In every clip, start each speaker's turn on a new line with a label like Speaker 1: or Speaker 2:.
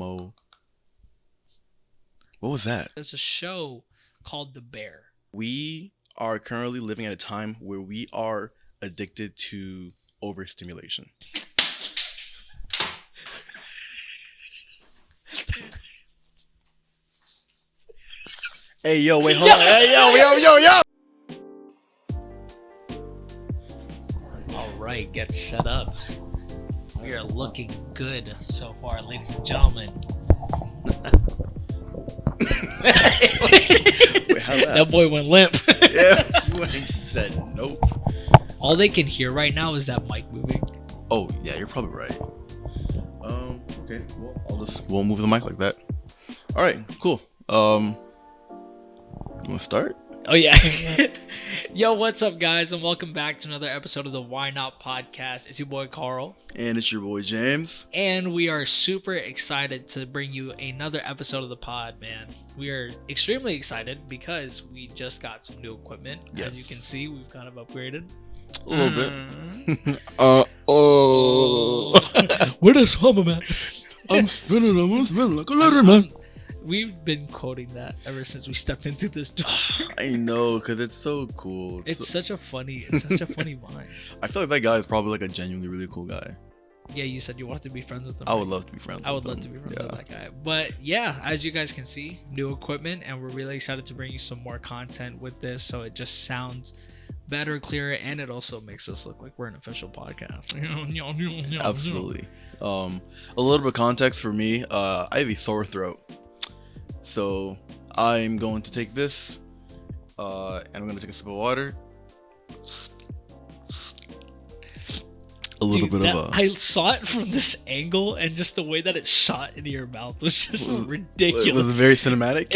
Speaker 1: promo. What was that?
Speaker 2: There's a show called The Bear.
Speaker 1: We are currently living at a time where we are addicted to overstimulation. Hey, yo, wait, hold on. Hey, yo.
Speaker 2: All right, get set up. We are looking good so far, ladies and gentlemen.
Speaker 1: Wait, how's that?
Speaker 2: That boy went limp.
Speaker 1: Yeah, you ain't said nope.
Speaker 2: All they can hear right now is that mic moving.
Speaker 1: Oh, yeah, you're probably right. Okay, well, we'll move the mic like that. All right, cool. You want to start?
Speaker 2: Oh, yeah. Yo, what's up, guys? And welcome back to another episode of the Why Not Podcast. It's your boy, Carl.
Speaker 1: And it's your boy, James.
Speaker 2: And we are super excited to bring you another episode of the pod, man. We are extremely excited because we just got some new equipment.
Speaker 1: Yes.
Speaker 2: As you can see, we've kind of upgraded.
Speaker 1: A little bit.
Speaker 2: Where does Mama, man?
Speaker 1: I'm spinning like a letter, man.
Speaker 2: We've been quoting that ever since we stepped into this door.
Speaker 1: I know, because it's so cool.
Speaker 2: It's such a funny line.
Speaker 1: I feel like that guy is probably like a genuinely really cool guy.
Speaker 2: Yeah, you said you wanted to be friends with him.
Speaker 1: I would love to be friends with him.
Speaker 2: I would love to be friends with that guy. But yeah, as you guys can see, new equipment, and we're really excited to bring you some more content with this, so it just sounds better, clearer, and it also makes us look like we're an official podcast.
Speaker 1: Absolutely. A little bit of context for me. I have a sore throat. So I'm going to take this, and I'm going to take a sip of water.
Speaker 2: I saw it from this angle, and just the way that it shot into your mouth was just ridiculous.
Speaker 1: It was very cinematic.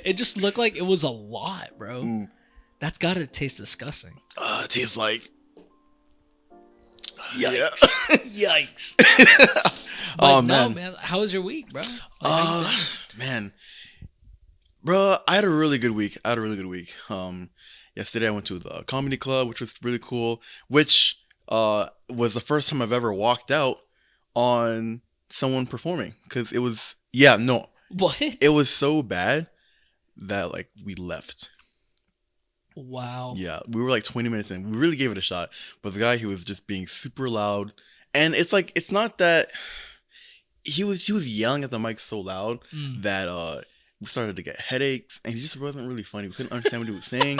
Speaker 2: It just looked like it was a lot, bro. That's gotta taste disgusting.
Speaker 1: It tastes like...
Speaker 2: Yikes.
Speaker 1: Yeah.
Speaker 2: Yikes.
Speaker 1: Oh,
Speaker 2: man. How was your week, bro?
Speaker 1: Man. Bro, I had a really good week. Yesterday I went to the comedy club, which was really cool, which was the first time I've ever walked out on someone performing, because it was,
Speaker 2: What?
Speaker 1: It was so bad that, like, we left.
Speaker 2: Wow.
Speaker 1: Yeah, we were like 20 minutes in. We really gave it a shot, but the guy, he was just being super loud, and it's like, it's not that... He was yelling at the mic so loud that we started to get headaches, and he just wasn't really funny. We couldn't understand what he was saying,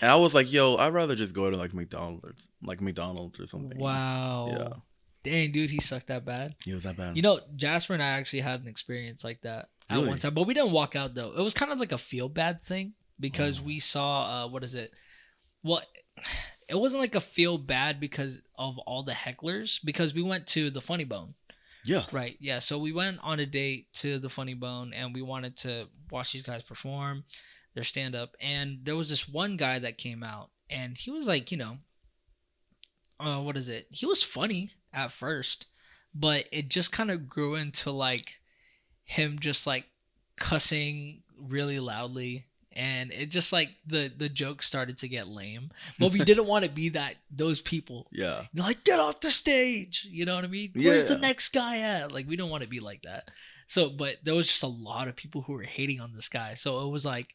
Speaker 1: and I was like, "Yo, I'd rather just go to like McDonald's or something."
Speaker 2: Wow.
Speaker 1: Yeah.
Speaker 2: Dang, dude, he sucked that bad.
Speaker 1: He was that bad.
Speaker 2: You know, Jasper and I actually had an experience like that at one time, but we didn't walk out though. It was kind of like a feel bad thing because we saw what is it? Well, it wasn't like a feel bad because of all the hecklers, because we went to the Funny Bone.
Speaker 1: Yeah.
Speaker 2: Right. Yeah. So we went on a date to the Funny Bone, and we wanted to watch these guys perform their stand up. And there was this one guy that came out, and he was like, what is it? He was funny at first, but it just kind of grew into like him just like cussing really loudly. And it just like the jokes started to get lame, but we didn't want to be those people.
Speaker 1: Yeah,
Speaker 2: like, get off the stage. You know what I mean? Where's the next guy at? Like, we don't want to be like that. So, but there was just a lot of people who were hating on this guy. So it was like,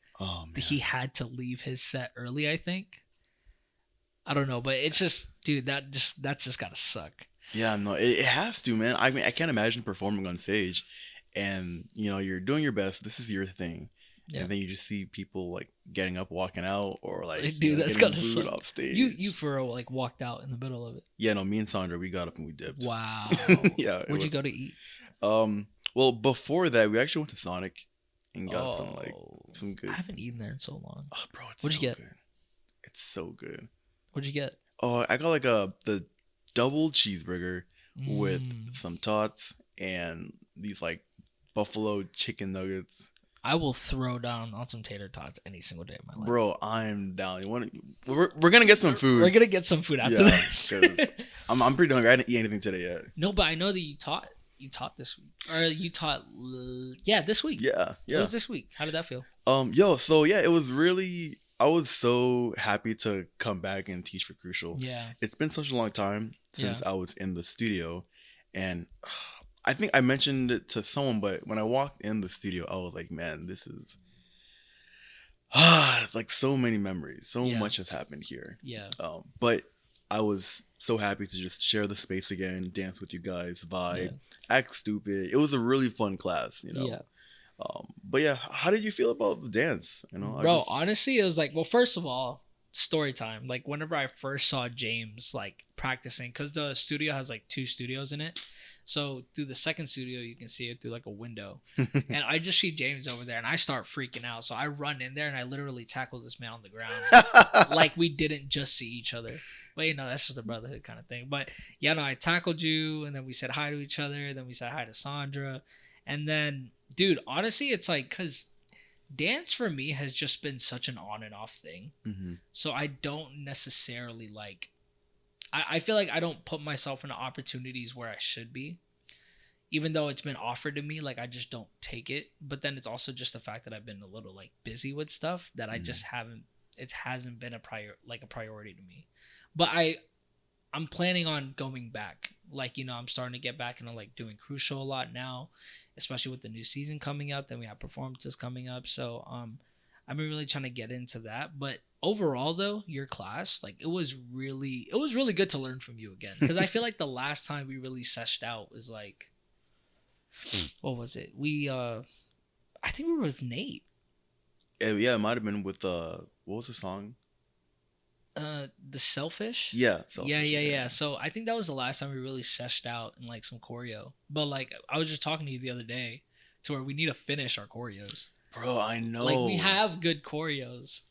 Speaker 2: he had to leave his set early. I think. I don't know, but it's just, dude, that's just gotta suck.
Speaker 1: Yeah, no, it has to, man. I mean, I can't imagine performing on stage, and you're doing your best. This is your thing. Yeah. And then you just see people like getting up, walking out, or like
Speaker 2: dude, that's gotta suck.
Speaker 1: Off stage.
Speaker 2: You for real like walked out in the middle of it.
Speaker 1: Yeah, no, me and Sandra, we got up and we dipped.
Speaker 2: Wow.
Speaker 1: Yeah.
Speaker 2: Where'd you go to eat?
Speaker 1: Well, before that, we actually went to Sonic and got some good.
Speaker 2: I haven't eaten there in so long.
Speaker 1: Oh, bro,
Speaker 2: What'd you get?
Speaker 1: Good. It's so good.
Speaker 2: What'd you get?
Speaker 1: Oh, I got like the double cheeseburger with some tots and these like buffalo chicken nuggets.
Speaker 2: I will throw down on some tater tots any single day of my life.
Speaker 1: Bro, I'm down. We're gonna get some food.
Speaker 2: We're gonna get some food after this.
Speaker 1: I'm pretty hungry. I didn't eat anything today yet.
Speaker 2: No, but I know that you taught this week, or you taught. This week.
Speaker 1: Yeah.
Speaker 2: It was this week. How did that feel?
Speaker 1: It was really. I was so happy to come back and teach for Crucial.
Speaker 2: Yeah.
Speaker 1: It's been such a long time since I was in the studio, and I think I mentioned it to someone, but when I walked in the studio, I was like, man, this is it's like so many memories. So
Speaker 2: Yeah.
Speaker 1: much has happened here.
Speaker 2: Yeah.
Speaker 1: But I was so happy to just share the space again, dance with you guys, vibe, act stupid. It was a really fun class, you know.
Speaker 2: Yeah.
Speaker 1: But yeah, how did you feel about the dance? You know,
Speaker 2: Bro, honestly, it was like, well, first of all, story time. Like whenever I first saw James like practicing, because the studio has like 2 studios in it. So through the second studio, you can see it through like a window. And I just see James over there and I start freaking out. So I run in there and I literally tackle this man on the ground. Like we didn't just see each other. But you know, that's just a brotherhood kind of thing. But yeah, no, I tackled you and then we said hi to each other. Then we said hi to Sandra. And then, dude, honestly, it's like, because dance for me has just been such an on and off thing.
Speaker 1: Mm-hmm.
Speaker 2: So I don't necessarily like, I feel like I don't put myself in opportunities where I should be, even though it's been offered to me. Like I just don't take it. But then it's also just the fact that I've been a little like busy with stuff that I just haven't. It hasn't been a priority to me. But I'm planning on going back. Like, you know, I'm starting to get back into like doing Crucial a lot now, especially with the new season coming up. Then we have performances coming up. So I've been really trying to get into that. But overall though, your class, like it was really good to learn from you again. Because I feel like the last time we really seshed out was like, what was it? I think we were with Nate.
Speaker 1: Yeah, it might have been with what was the song?
Speaker 2: The Selfish.
Speaker 1: Yeah, Selfish,
Speaker 2: yeah. So I think that was the last time we really seshed out in like some choreo. But like I was just talking to you the other day, to where we need to finish our choreos.
Speaker 1: Bro, I know.
Speaker 2: Like we have good choreos,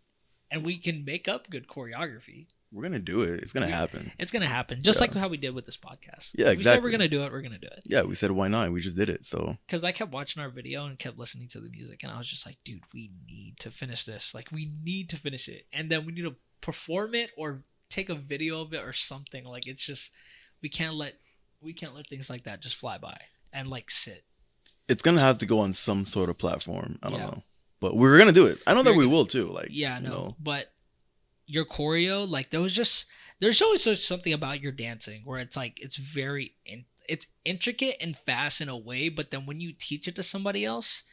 Speaker 2: and we can make up good choreography.
Speaker 1: We're gonna do it. It's gonna happen.
Speaker 2: It's gonna happen, just like how we did with this podcast.
Speaker 1: Yeah, exactly.
Speaker 2: We said we're gonna do it. We're gonna do it.
Speaker 1: Yeah, we said why not? We just did it. So
Speaker 2: because I kept watching our video and kept listening to the music, and I was just like, dude, we need to finish this. Like we need to finish it, and then we need to perform it or take a video of it or something. Like it's just we can't let things like that just fly by and like sit. It's
Speaker 1: gonna have to go on some sort of platform. I don't know, but we're gonna do it. I know that we will too. Like
Speaker 2: but your choreo, like there's always something about your dancing where it's like it's very it's intricate and fast in a way, but then when you teach it to somebody else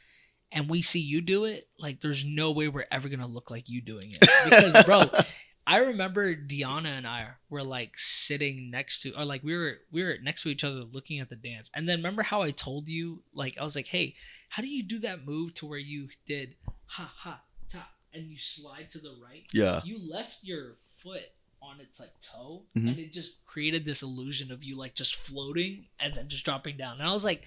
Speaker 2: and we see you do it, like there's no way we're ever gonna look like you doing it. Because bro, I remember Deanna and I were like sitting next to, or like we were next to each other looking at the dance. And then remember how I told you, like I was like, hey, how do you do that move to where you did ha ha ta and you slide to the right?
Speaker 1: Yeah.
Speaker 2: You left your foot on its like toe, and it just created this illusion of you like just floating and then just dropping down. And I was like,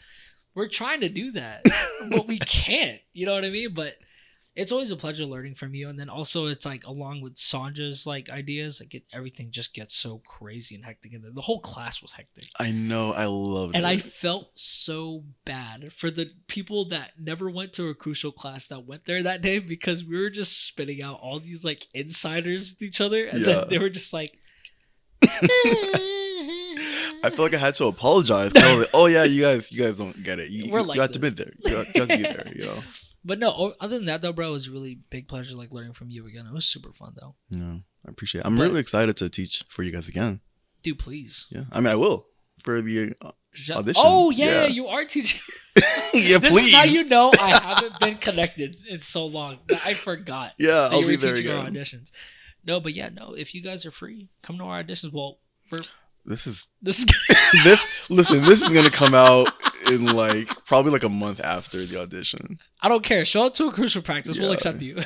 Speaker 2: we're trying to do that, but we can't. You know what I mean? But it's always a pleasure learning from you. And then also it's like along with Sandra's like ideas, like everything just gets so crazy and hectic. And the whole class was hectic.
Speaker 1: I know. I loved it.
Speaker 2: And I felt so bad for the people that never went to a Crucial class that went there that day, because we were just spitting out all these like insiders with each other. And then they were just like...
Speaker 1: I feel like I had to apologize. I was like, oh yeah, you guys don't get it. You have to be there. You have to be there, you know.
Speaker 2: But no, other than that though, bro, it was a really big pleasure like learning from you again. It was super fun though.
Speaker 1: Yeah, I appreciate it. I'm really excited to teach for you guys again.
Speaker 2: Dude, please.
Speaker 1: Yeah, I mean, I will for the audition.
Speaker 2: Oh yeah, you are teaching.
Speaker 1: Yeah,
Speaker 2: this
Speaker 1: please.
Speaker 2: Is how you know I haven't been connected in so long. I forgot.
Speaker 1: Yeah,
Speaker 2: I'll be there again. Our auditions. No, but yeah, no. If you guys are free, come to our auditions. Well,
Speaker 1: this is listen, this is gonna come out in like probably like a month after the audition.
Speaker 2: I don't care. Show up to a Crucial practice. We'll accept you.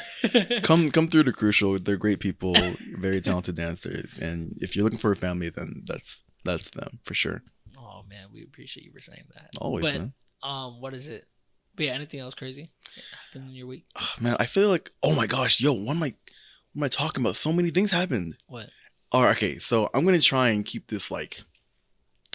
Speaker 1: come through to Crucial. They're great people, very talented dancers, and if you're looking for a family, then that's them for sure.
Speaker 2: Oh man, we appreciate you for saying that.
Speaker 1: Always,
Speaker 2: but,
Speaker 1: man.
Speaker 2: What is it? But yeah, anything else crazy happened in your week?
Speaker 1: Oh, man, I feel like, oh my gosh, yo, what am I talking about? So many things happened.
Speaker 2: What?
Speaker 1: Okay, so I'm gonna try and keep this like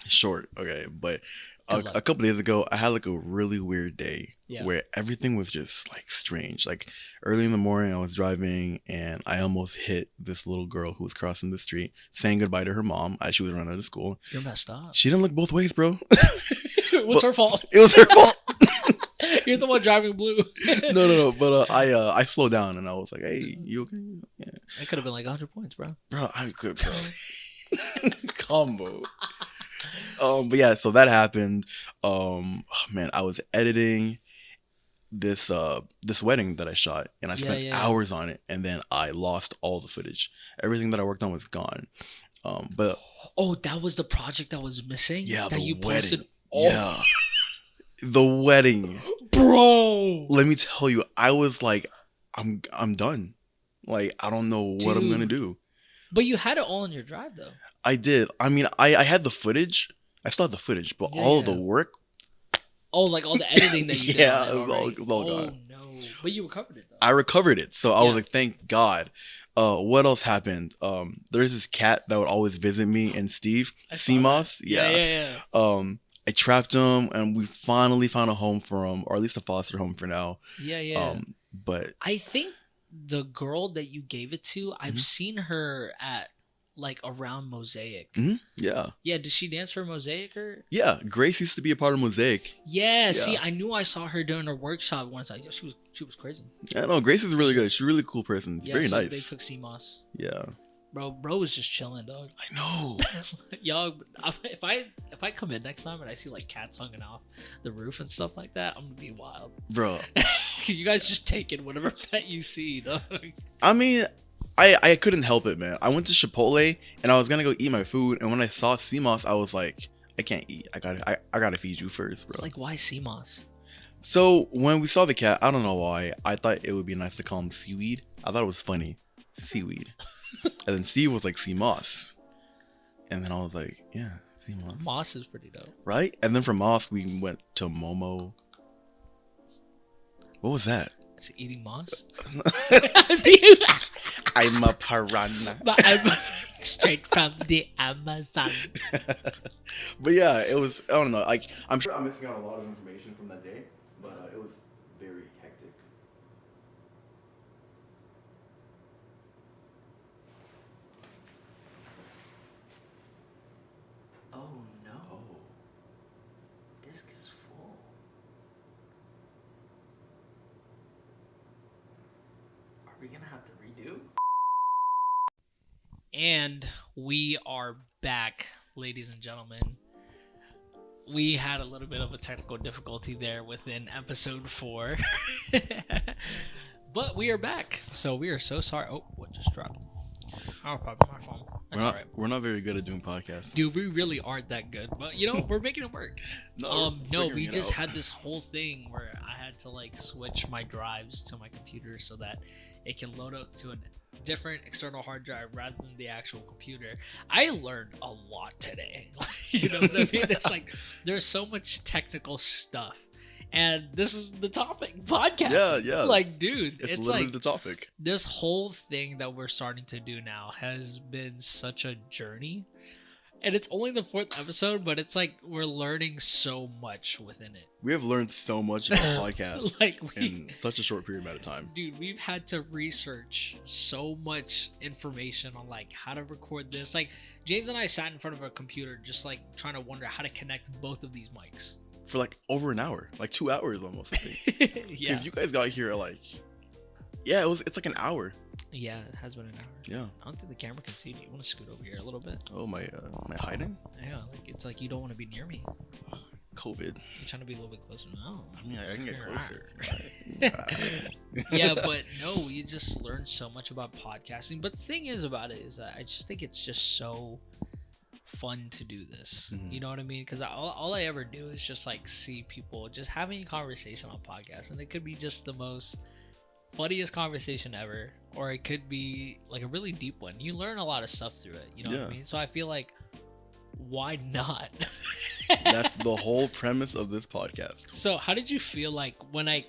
Speaker 1: short, okay? But a couple days ago, I had like a really weird day where everything was just like strange. Like early in the morning, I was driving and I almost hit this little girl who was crossing the street, saying goodbye to her mom as she was running out of school.
Speaker 2: You're messed up.
Speaker 1: She didn't look both ways, bro.
Speaker 2: It was her fault.
Speaker 1: It was her fault.
Speaker 2: You're the one driving blue.
Speaker 1: No. But I slowed down and I was like, "Hey, you okay?" Yeah.
Speaker 2: It could have been like 100 points, bro.
Speaker 1: Bro, I could, bro. Combo. But yeah, so that happened. Man, I was editing this wedding that I shot, and I spent hours on it, and then I lost all the footage. Everything that I worked on was gone. But
Speaker 2: Oh, that was the project that was missing.
Speaker 1: yeah,
Speaker 2: that
Speaker 1: the
Speaker 2: you
Speaker 1: wedding.
Speaker 2: posted. Oh.
Speaker 1: Yeah, the wedding,
Speaker 2: bro.
Speaker 1: Let me tell you, I was like, I'm done. Like, I don't know what I'm gonna do.
Speaker 2: But you had it all in your drive, though.
Speaker 1: I did. I mean, I had the footage. I still had the footage, but all of the work.
Speaker 2: Oh, like all the editing that you did.
Speaker 1: Yeah, it was all gone.
Speaker 2: No. But you recovered it, though.
Speaker 1: I recovered it. So I was like, thank God. What else happened? There's this cat that would always visit me and Steve. CMOS.
Speaker 2: Yeah.
Speaker 1: I trapped him, and we finally found a home for him, or at least a foster home for now.
Speaker 2: Yeah.
Speaker 1: But
Speaker 2: I think the girl that you gave it to, I've seen her at like around Mosaic.
Speaker 1: Yeah.
Speaker 2: Did she dance for Mosaic or?
Speaker 1: Yeah, Grace used to be a part of Mosaic.
Speaker 2: Yeah. See, I knew I saw her during her workshop once. She was crazy.
Speaker 1: Yeah, no, Grace is really good. She's a really cool person. Very nice.
Speaker 2: They took CMOS.
Speaker 1: Yeah.
Speaker 2: Bro was just chilling, dog.
Speaker 1: I know.
Speaker 2: Y'all, if I come in next time and I see like cats hanging off the roof and stuff like that, I'm gonna be wild,
Speaker 1: bro.
Speaker 2: You guys just take in whatever pet you see, dog.
Speaker 1: I mean, I couldn't help it, man. I went to Chipotle and I was gonna go eat my food, and when I saw CMOS, I was like, I can't eat. I gotta feed you first, bro.
Speaker 2: Like, why CMOS?
Speaker 1: So when we saw the cat, I don't know why, I thought it would be nice to call him Seaweed. I thought it was funny, Seaweed. And then Steve was like, CMOS. And then I was like, yeah, CMOS.
Speaker 2: Moss is pretty dope,
Speaker 1: right? And then from Moss we went to Momo. What was that?
Speaker 2: Is it eating moss?
Speaker 1: I'm a piranha.
Speaker 2: But I'm straight from the Amazon.
Speaker 1: But yeah, it was, I don't know, like, I'm sure I'm missing out a lot of information from that day, but it was very hectic.
Speaker 2: Oh no. Disk is full. Are we gonna have to redo? And we are back, ladies and gentlemen. We had a little bit of a technical difficulty there within episode 4. But we are back. So we are so sorry. Oh, what just dropped? Oh, probably my phone. That's all right.
Speaker 1: We're not very good at doing podcasts.
Speaker 2: Dude, we really aren't that good. But, we're making it work. No, we just had this whole thing where I had to, like, switch my drives to my computer so that it can load up to a different external hard drive rather than the actual computer. I learned a lot today. You know what I mean? It's like, there's so much technical stuff. And this is the topic, podcasting.
Speaker 1: Yeah.
Speaker 2: Like, dude,
Speaker 1: it's literally like the topic.
Speaker 2: This whole thing that we're starting to do now has been such a journey. And it's only the 4th episode, but it's like we're learning so much within it.
Speaker 1: We have learned so much about podcasts in such a short period amount of time.
Speaker 2: Dude, we've had to research so much information on like how to record this. Like, James and I sat in front of a computer just like trying to wonder how to connect both of these mics.
Speaker 1: For like over an hour, like 2 hours almost, I think.
Speaker 2: Yeah.
Speaker 1: Because you guys got here like, it's like an hour.
Speaker 2: Yeah, it has been an hour.
Speaker 1: Yeah.
Speaker 2: I don't think the camera can see me. You want to scoot over here a little bit?
Speaker 1: Oh, my hiding?
Speaker 2: Yeah, like it's like you don't want to be near me.
Speaker 1: COVID.
Speaker 2: You're trying to be a little bit closer. No.
Speaker 1: I mean, I can get closer.
Speaker 2: Yeah, but no, you just learn so much about podcasting. But the thing is about it is that I just think it's just so fun to do this. Mm-hmm. You know what I mean? Because all I ever do is just like see people just having a conversation on podcasts, and it could be just the most funniest conversation ever, or it could be like a really deep one. You learn a lot of stuff through it. You know what I mean? So I feel like, why not?
Speaker 1: That's the whole premise of this podcast.
Speaker 2: So how did you feel like when I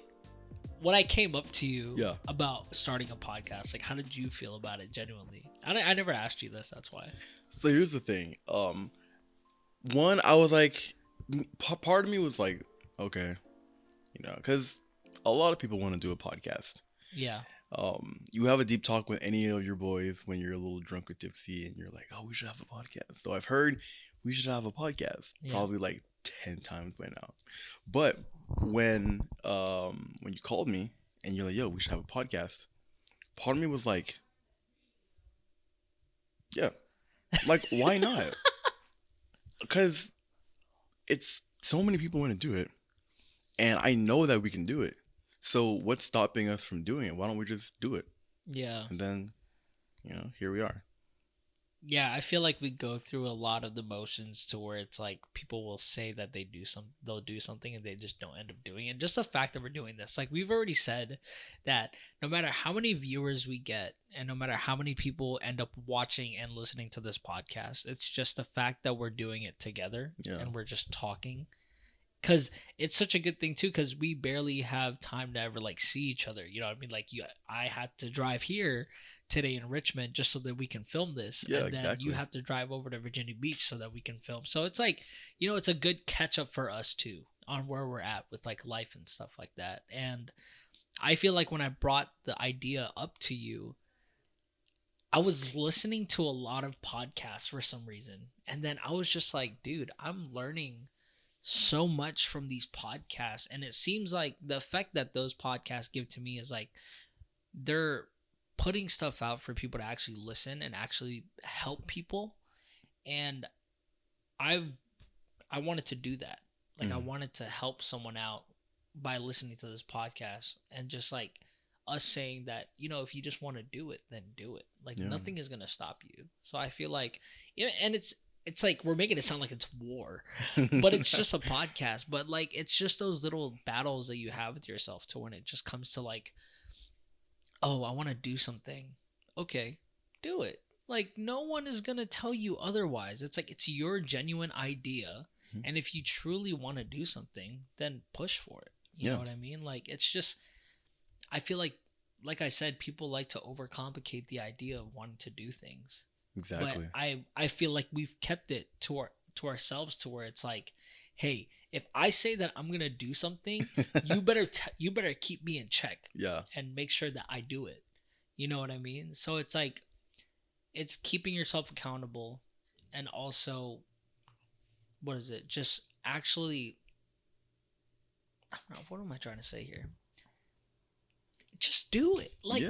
Speaker 2: came up to you about starting a podcast? Like, how did you feel about it genuinely? I never asked you this, that's why.
Speaker 1: So here's the thing. One, I was like, part of me was like, okay, because a lot of people want to do a podcast.
Speaker 2: Yeah.
Speaker 1: You have a deep talk with any of your boys when you're a little drunk or tipsy, and you're like, oh, we should have a podcast. So I've heard we should have a podcast probably like 10 times by now. But when you called me and you're like, yo, we should have a podcast, part of me was like, yeah, like, why not? Because it's so many people want to do it, and I know that we can do it. So what's stopping us from doing it? Why don't we just do it?
Speaker 2: Yeah.
Speaker 1: And then, here we are.
Speaker 2: Yeah, I feel like we go through a lot of the motions to where it's like people will say that they'll do something and they just don't end up doing it. Just the fact that we're doing this, like we've already said that no matter how many viewers we get and no matter how many people end up watching and listening to this podcast, it's just the fact that we're doing it together and we're just talking. Because it's such a good thing too, because we barely have time to ever like see each other. You know what I mean? Like I had to drive here today in Richmond just so that we can film this, and then you have to drive over to Virginia Beach so that we can film. So it's like, it's a good catch up for us too on where we're at with like life and stuff like that. And I feel like when I brought the idea up to you, I was listening to a lot of podcasts for some reason, and then I was just like, dude, I'm learning so much from these podcasts, and it seems like the effect that those podcasts give to me is like they're putting stuff out for people to actually listen and actually help people. And I wanted to do that. Like I wanted to help someone out by listening to this podcast, and just like us saying that, if you just want to do it, then do it. Like nothing is going to stop you. So I feel like, and it's like we're making it sound like it's war, but it's just a podcast. But like it's just those little battles that you have with yourself to when it just comes to like, oh, I want to do something. Okay, do it. Like no one is gonna tell you otherwise. It's like it's your genuine idea, and if you truly want to do something, then push for it. You know what I mean? Like it's just, I feel like I said, people like to overcomplicate the idea of wanting to do things.
Speaker 1: Exactly.
Speaker 2: But I feel like we've kept it to ourselves to where it's like, hey, if I say that I'm gonna do something, you better keep me in check.
Speaker 1: Yeah.
Speaker 2: And make sure that I do it. You know what I mean? So it's like, it's keeping yourself accountable, and also, what is it? Just actually, I don't know, what am I trying to say here? Just do it. Like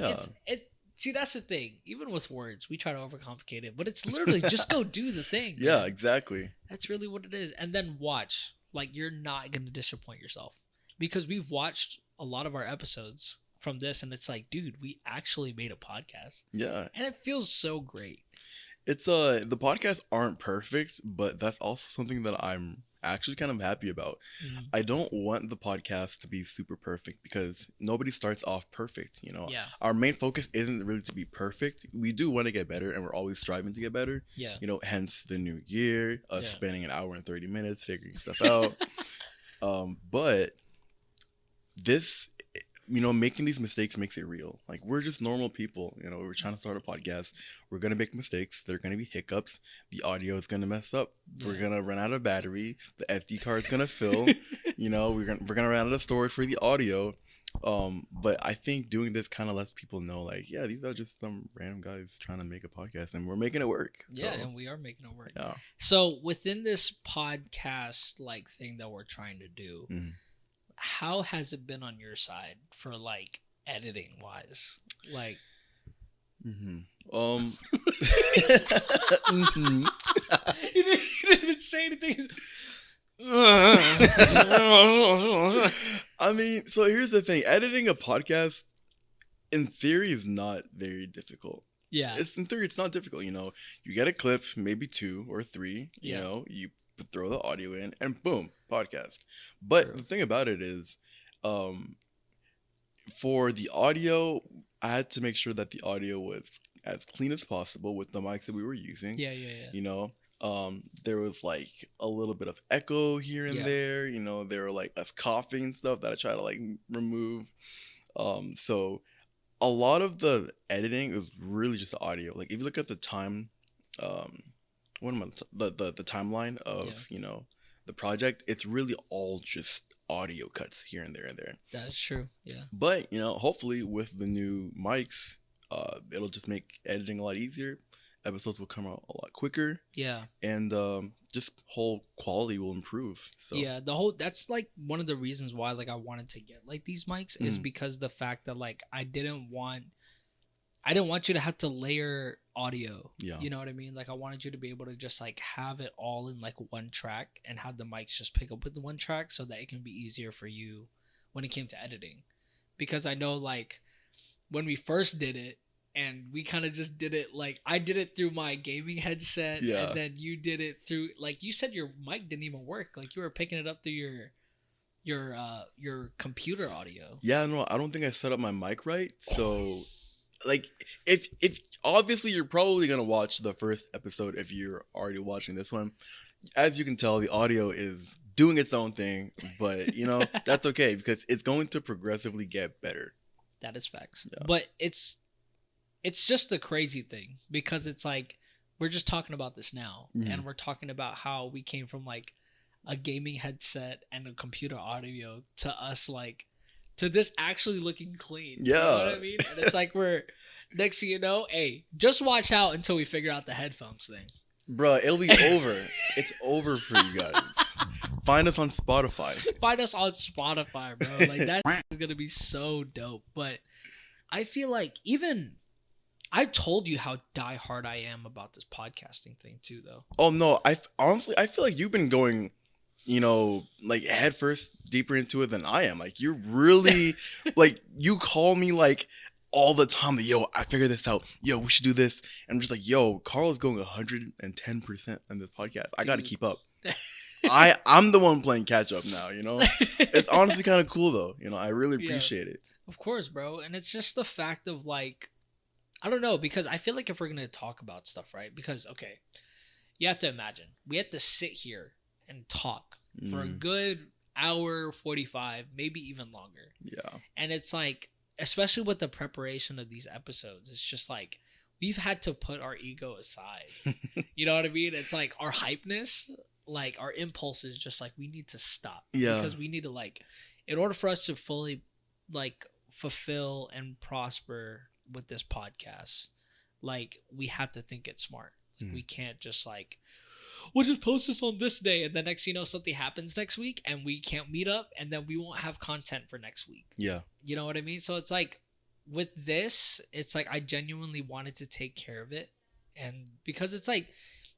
Speaker 2: See, that's the thing. Even with words, we try to overcomplicate it, but it's literally just go do the thing.
Speaker 1: Yeah,
Speaker 2: man.
Speaker 1: exactly.
Speaker 2: That's really what it is. And then watch. Like, you're not going to disappoint yourself, because we've watched a lot of our episodes from this, and it's like, dude, we actually made a podcast.
Speaker 1: Yeah.
Speaker 2: And it feels so great.
Speaker 1: It's the podcasts aren't perfect, but that's also something that I'm actually kind of happy about. I don't want the podcast to be super perfect, because nobody starts off perfect,
Speaker 2: Yeah.
Speaker 1: Our main focus isn't really to be perfect. We do want to get better, and we're always striving to get better.
Speaker 2: Yeah.
Speaker 1: Hence the new year, us spending an hour and 30 minutes figuring stuff out. But this, making these mistakes makes it real. Like, we're just normal people. We're trying to start a podcast. We're going to make mistakes. There are going to be hiccups. The audio is going to mess up. Yeah. We're going to run out of battery. The SD card's going to fill. We're going to run out of storage for the audio. But I think doing this kind of lets people know, like, yeah, these are just some random guys trying to make a podcast, and we're making it work.
Speaker 2: Yeah, and we are making it work.
Speaker 1: Yeah.
Speaker 2: So within this podcast like thing that we're trying to do, how has it been on your side for like editing wise? Like,
Speaker 1: You
Speaker 2: didn't even say anything.
Speaker 1: I mean, so here's the thing. Editing a podcast, in theory, is not very difficult.
Speaker 2: Yeah.
Speaker 1: In theory, it's not difficult. You get a clip, maybe 2 or 3. You throw the audio in, and boom, podcast. But the thing about it is, for the audio, I had to make sure that the audio was as clean as possible with the mics that we were using.
Speaker 2: Yeah.
Speaker 1: There was like a little bit of echo here and there. There were like us coughing and stuff that I try to like remove. So a lot of the editing is really just audio. Like, if you look at the time, the timeline of the project, it's really all just audio cuts here and there and there.
Speaker 2: That's true. Yeah.
Speaker 1: But hopefully with the new mics, it'll just make editing a lot easier. Episodes will come out a lot quicker. Yeah. And just whole quality will improve. So
Speaker 2: yeah, that's like one of the reasons why like I wanted to get like these mics is because the fact that like I didn't want I didn't want you to have to layer audio.
Speaker 1: Yeah.
Speaker 2: You know what I mean? Like I wanted you to be able to just like have it all in like one track and have the mics just pick up with the one track so that it can be easier for you when it came to editing. Because I know like when we first did it and we kind of just did it like I did it through my gaming headset and then you did it through like you said your mic didn't even work. Like you were picking it up through your computer audio.
Speaker 1: Yeah, no, I don't think I set up my mic right. So like if obviously you're probably gonna watch the first episode if you're already watching this one. As you can tell, the audio is doing its own thing, but you know, that's okay because it's going to progressively get better.
Speaker 2: That is facts.
Speaker 1: Yeah.
Speaker 2: But it's just a crazy thing because it's like we're just talking about this now and we're talking about how we came from like a gaming headset and a computer audio to us like to this actually looking clean.
Speaker 1: Yeah.
Speaker 2: You know what I mean? And it's like we're next thing you know, hey, just watch out until we figure out the headphones thing.
Speaker 1: Bruh, it'll be over. It's over for you guys. Find us on Spotify.
Speaker 2: Find us on Spotify, bro. Like that is gonna be so dope. But I feel like even I told you how diehard I am about this podcasting thing too, though.
Speaker 1: Oh no, honestly I feel like you've been going, you know, like head first deeper into it than I am. Like you're really like you call me like all the time, like, yo, I figured this out. Yo, we should do this. And I'm just like, yo, Carl is going 110% on this podcast. I got to keep up. I'm the one playing catch up now, you know? It's honestly kind of cool though. You know, I really appreciate it.
Speaker 2: Of course, bro. And it's just the fact of like, I don't know, because I feel like if we're going to talk about stuff, right? Because, okay, you have to imagine, we have to sit here and talk for a good hour, 45, maybe even longer.
Speaker 1: Yeah.
Speaker 2: And it's like, especially with the preparation of these episodes, it's just like we've had to put our ego aside. You know what I mean? It's like our hypeness, like our impulses, just like we need to stop.
Speaker 1: Yeah.
Speaker 2: Because we need to like, in order for us to fully like fulfill and prosper with this podcast, like we have to think it smart. Like, we can't just like, we'll just post this on this day, and the next you know something happens next week and we can't meet up, and then we won't have content for next week.
Speaker 1: Yeah.
Speaker 2: You know what I mean? So it's like with this, it's like I genuinely wanted to take care of it, and because it's like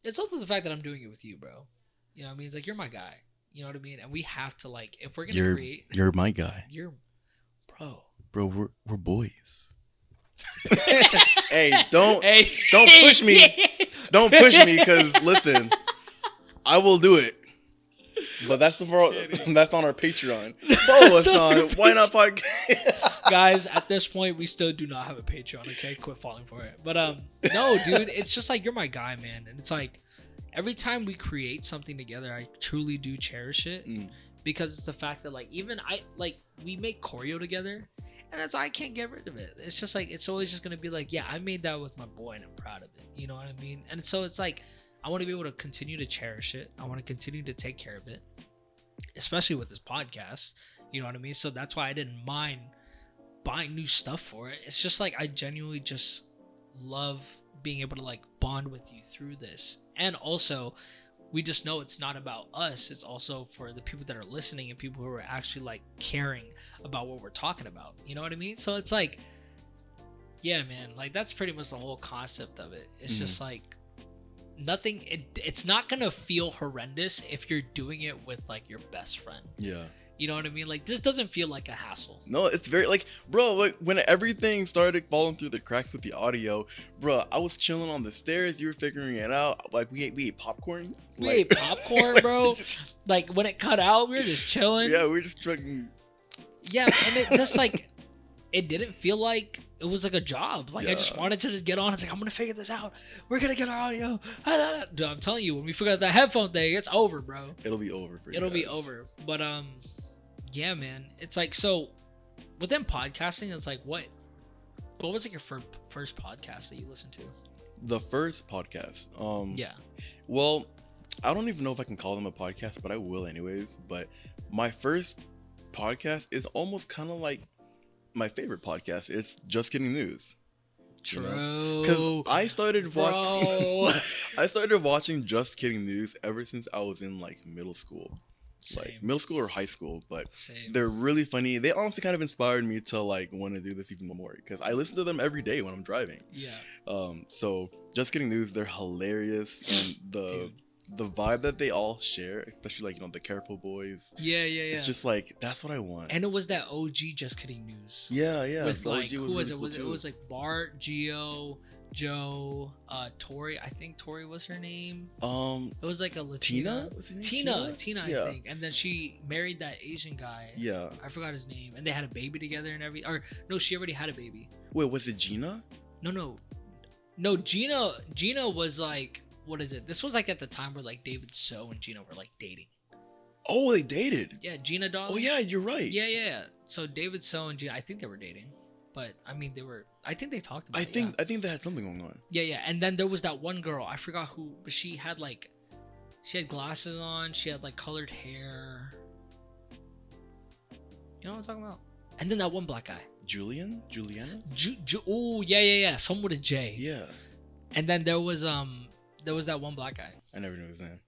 Speaker 2: it's also the fact that I'm doing it with you, bro. You know what I mean? It's like you're my guy. You know what I mean? And we have to like if we're gonna create.
Speaker 1: You're my guy.
Speaker 2: You're, bro.
Speaker 1: Bro, we're boys. Hey, don't push me. Don't push me, because listen, I will do it. But that's on our Patreon. Follow us on Why Not Podcast.
Speaker 2: Guys, at this point, we still do not have a Patreon, okay? Quit falling for it. But no, dude, it's just like you're my guy, man. And it's like every time we create something together, I truly do cherish it. Because it's the fact that like even we make choreo together, and that's I can't get rid of it. It's just like it's always just gonna be like, yeah, I made that with my boy and I'm proud of it. You know what I mean? And so it's like I want to be able to continue to cherish it. I want to continue to take care of it, especially with this podcast. You know what I mean? So that's why I didn't mind buying new stuff for it. It's just like I genuinely just love being able to like bond with you through this. And also, we just know it's not about us. It's also for the people that are listening and people who are actually like caring about what we're talking about. You know what I mean? So it's like, yeah, man, like that's pretty much the whole concept of it. It's just like nothing. It's not going to feel horrendous if you're doing it with like your best friend.
Speaker 1: Yeah.
Speaker 2: You know what I mean? Like this doesn't feel like a hassle.
Speaker 1: No, it's very like, bro, like when everything started falling through the cracks with the audio, bro, I was chilling on the stairs. You were figuring it out. Like we ate popcorn.
Speaker 2: We ate popcorn, bro. Like when it cut out, we were just chilling.
Speaker 1: Yeah, we were just drinking.
Speaker 2: Yeah, and it just like, it didn't feel like it was like a job. Like I just wanted to just get on. It's like, I'm going to figure this out. We're going to get our audio. Dude, I'm telling you, when we figure out that headphone thing, it's over, bro.
Speaker 1: It'll be over for you.
Speaker 2: It'll be over. But, yeah, man. It's like, so within podcasting, it's like, what was like your first podcast that you listened to?
Speaker 1: The first podcast.
Speaker 2: Yeah.
Speaker 1: Well, I don't even know if I can call them a podcast, but I will anyways. But my first podcast is almost kind of like my favorite podcast. It's Just Kidding News.
Speaker 2: True.
Speaker 1: Because I started watching Just Kidding News ever since I was in like middle school.
Speaker 2: Same.
Speaker 1: like middle school or high school, but
Speaker 2: Same.
Speaker 1: they're really funny. They honestly kind of inspired me to like want to do this even more because I listen to them every day when I'm driving.
Speaker 2: Yeah.
Speaker 1: So Just Kidding News, they're hilarious, and the vibe that they all share, especially like the Careful Boys.
Speaker 2: Yeah.
Speaker 1: It's just like that's what I want.
Speaker 2: And it was that OG Just Kidding News.
Speaker 1: Yeah.
Speaker 2: With like
Speaker 1: OG
Speaker 2: who was it?
Speaker 1: really
Speaker 2: It
Speaker 1: cool
Speaker 2: was like Bart, Gio, Joe, Tori. I think Tori was her name. It was like a Latina.
Speaker 1: Tina? Was her name
Speaker 2: Tina,
Speaker 1: Yeah.
Speaker 2: I think. And then she married that Asian guy.
Speaker 1: Yeah.
Speaker 2: I forgot his name. And they had a baby together and everything. Or no, she already had a baby.
Speaker 1: Wait, was it Gina?
Speaker 2: No. Gina was like, what is it? This was like at the time where like David So and Gina were like dating.
Speaker 1: Oh, they dated.
Speaker 2: Yeah, Gina Dog.
Speaker 1: Oh yeah, you're right.
Speaker 2: Yeah. So David So and Gina, I think they were dating. But I mean, I think they talked about it.
Speaker 1: I think they had something going on.
Speaker 2: Yeah. And then there was that one girl, I forgot who, but she had glasses on, she had like colored hair. You know what I'm talking about? And then that one black guy.
Speaker 1: Juliana?
Speaker 2: Oh, yeah. Someone with a J.
Speaker 1: Yeah.
Speaker 2: And then there was that one black guy.
Speaker 1: I never knew his name.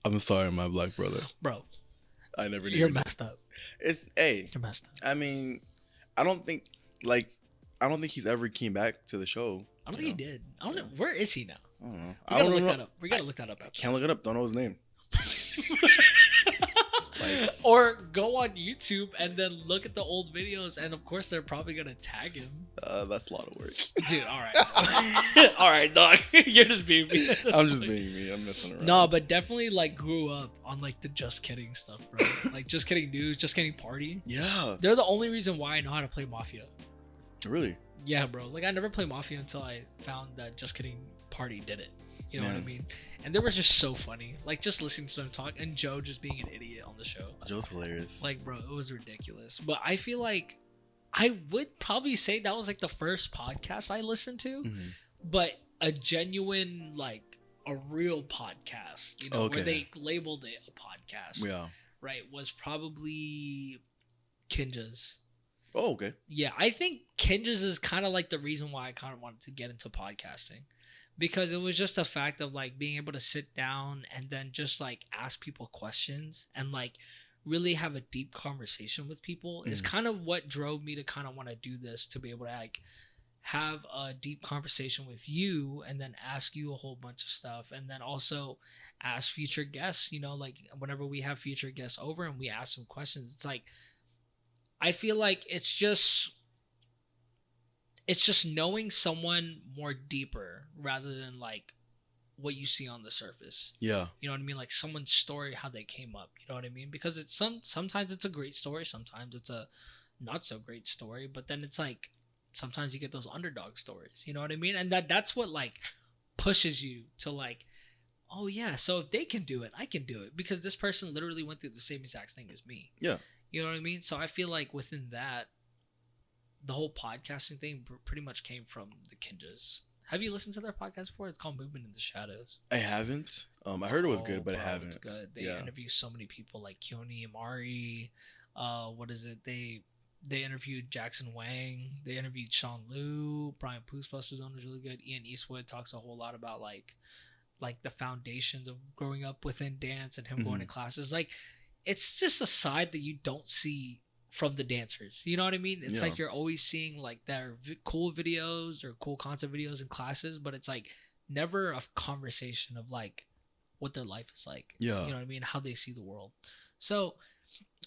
Speaker 1: I'm sorry, my black brother.
Speaker 2: Bro.
Speaker 1: I never knew.
Speaker 2: You're messed up.
Speaker 1: You're
Speaker 2: messed up.
Speaker 1: I mean, I don't think he's ever came back to the show.
Speaker 2: I don't think he did. I don't know. Where is he now?
Speaker 1: I don't know.
Speaker 2: We gotta look that up. We gotta look that up.
Speaker 1: Can't look it up. Don't know his name.
Speaker 2: Or go on YouTube and then look at the old videos, and of course they're probably gonna tag him.
Speaker 1: That's a lot of work.
Speaker 2: Dude, all right, dog. You're just being me.
Speaker 1: I'm just being me. I'm messing around.
Speaker 2: No, but definitely like grew up on like the Just Kidding stuff, bro. Like Just Kidding News, Just Kidding Party.
Speaker 1: Yeah.
Speaker 2: They're the only reason why I know how to play Mafia.
Speaker 1: Really?
Speaker 2: Yeah, bro. Like I never played Mafia until I found that Just Kidding Party did it. You know what I mean? And they were just so funny. Like just listening to them talk, and Joe just being an idiot on the show.
Speaker 1: Joe's hilarious.
Speaker 2: Like, bro, it was ridiculous. But I feel like I would probably say that was like the first podcast I listened to, but a genuine, like a real podcast, you know, where they labeled it a podcast.
Speaker 1: Yeah.
Speaker 2: Right. Was probably Kinja's.
Speaker 1: Oh, okay.
Speaker 2: Yeah. I think Kinja's is kind of like the reason why I kind of wanted to get into podcasting. Because it was just a fact of like being able to sit down and then just like ask people questions and like really have a deep conversation with people is kind of what drove me to kind of want to do this, to be able to like have a deep conversation with you and then ask you a whole bunch of stuff, and then also ask future guests, you know, like whenever we have future guests over and we ask them questions, it's like I feel like it's just knowing someone more deeper rather than like what you see on the surface. Yeah. You know what I mean? Like someone's story, how they came up. You know what I mean? Because it's sometimes it's a great story, sometimes it's a not so great story, but then it's like sometimes you get those underdog stories. You know what I mean? And that's what like pushes you to like, oh yeah, so if they can do it, I can do it, because this person literally went through the same exact thing as me. Yeah. You know what I mean? So I feel like within that, the whole podcasting thing pretty much came from the Kinjas. Have you listened to their podcast before? It's called Movement in the Shadows.
Speaker 1: I haven't. I heard it was good, but I haven't.
Speaker 2: It's good. They interview so many people like Keone Amari. What is it? They interviewed Jackson Wang. They interviewed Sean Liu. Brian Poosbusters on is really good. Ian Eastwood talks a whole lot about like the foundations of growing up within dance and him going to classes. Like, it's just a side that you don't see from the dancers. You know what I mean? It's like you're always seeing like their cool videos or cool concept videos in classes, but it's like never a conversation of like what their life is like. Yeah. You know what I mean? How they see the world. So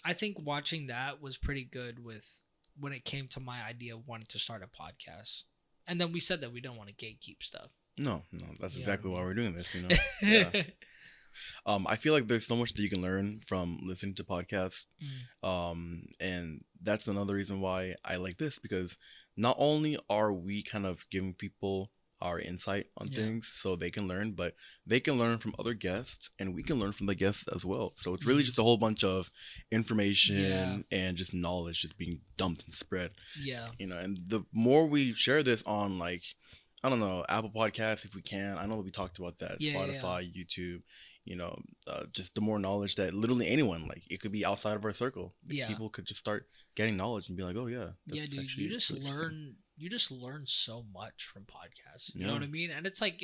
Speaker 2: I think watching that was pretty good with when it came to my idea of wanting to start a podcast. And then we said that we don't want to gatekeep stuff. No, that's exactly why we're doing this, you know? Yeah.
Speaker 1: I feel like there's so much that you can learn from listening to podcasts. And that's another reason why I like this, because not only are we kind of giving people our insight on things so they can learn, but they can learn from other guests and we can learn from the guests as well. So it's really just a whole bunch of information and just knowledge just being dumped and spread. Yeah. You know, and the more we share this on like, I don't know, Apple Podcasts, if we can. I know we talked about that. Spotify, YouTube, you know, just the more knowledge that literally anyone, like it could be outside of our circle. Yeah. People could just start getting knowledge and be like, oh yeah.
Speaker 2: Yeah, dude, you just learn so much from podcasts. You know what I mean? And it's like,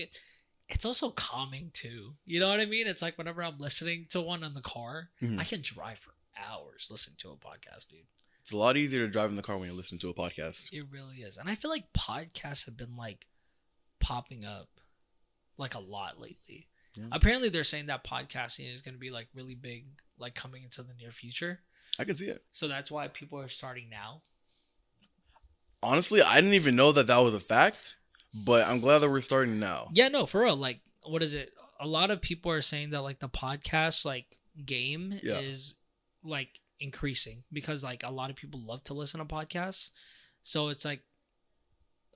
Speaker 2: it's also calming too. You know what I mean? It's like whenever I'm listening to one in the car, I can drive for hours listening to a podcast, dude.
Speaker 1: It's a lot easier to drive in the car when you're listening to a podcast.
Speaker 2: It really is. And I feel like podcasts have been like popping up like a lot lately. Yeah. Apparently they're saying that podcasting is going to be like really big, like coming into the near future.
Speaker 1: I can see it.
Speaker 2: So that's why people are starting now.
Speaker 1: Honestly, I didn't even know that was a fact, but I'm glad that we're starting now.
Speaker 2: Yeah, no, for real. Like, what is it? A lot of people are saying that like the podcast like game is like increasing because like a lot of people love to listen to podcasts. So it's like,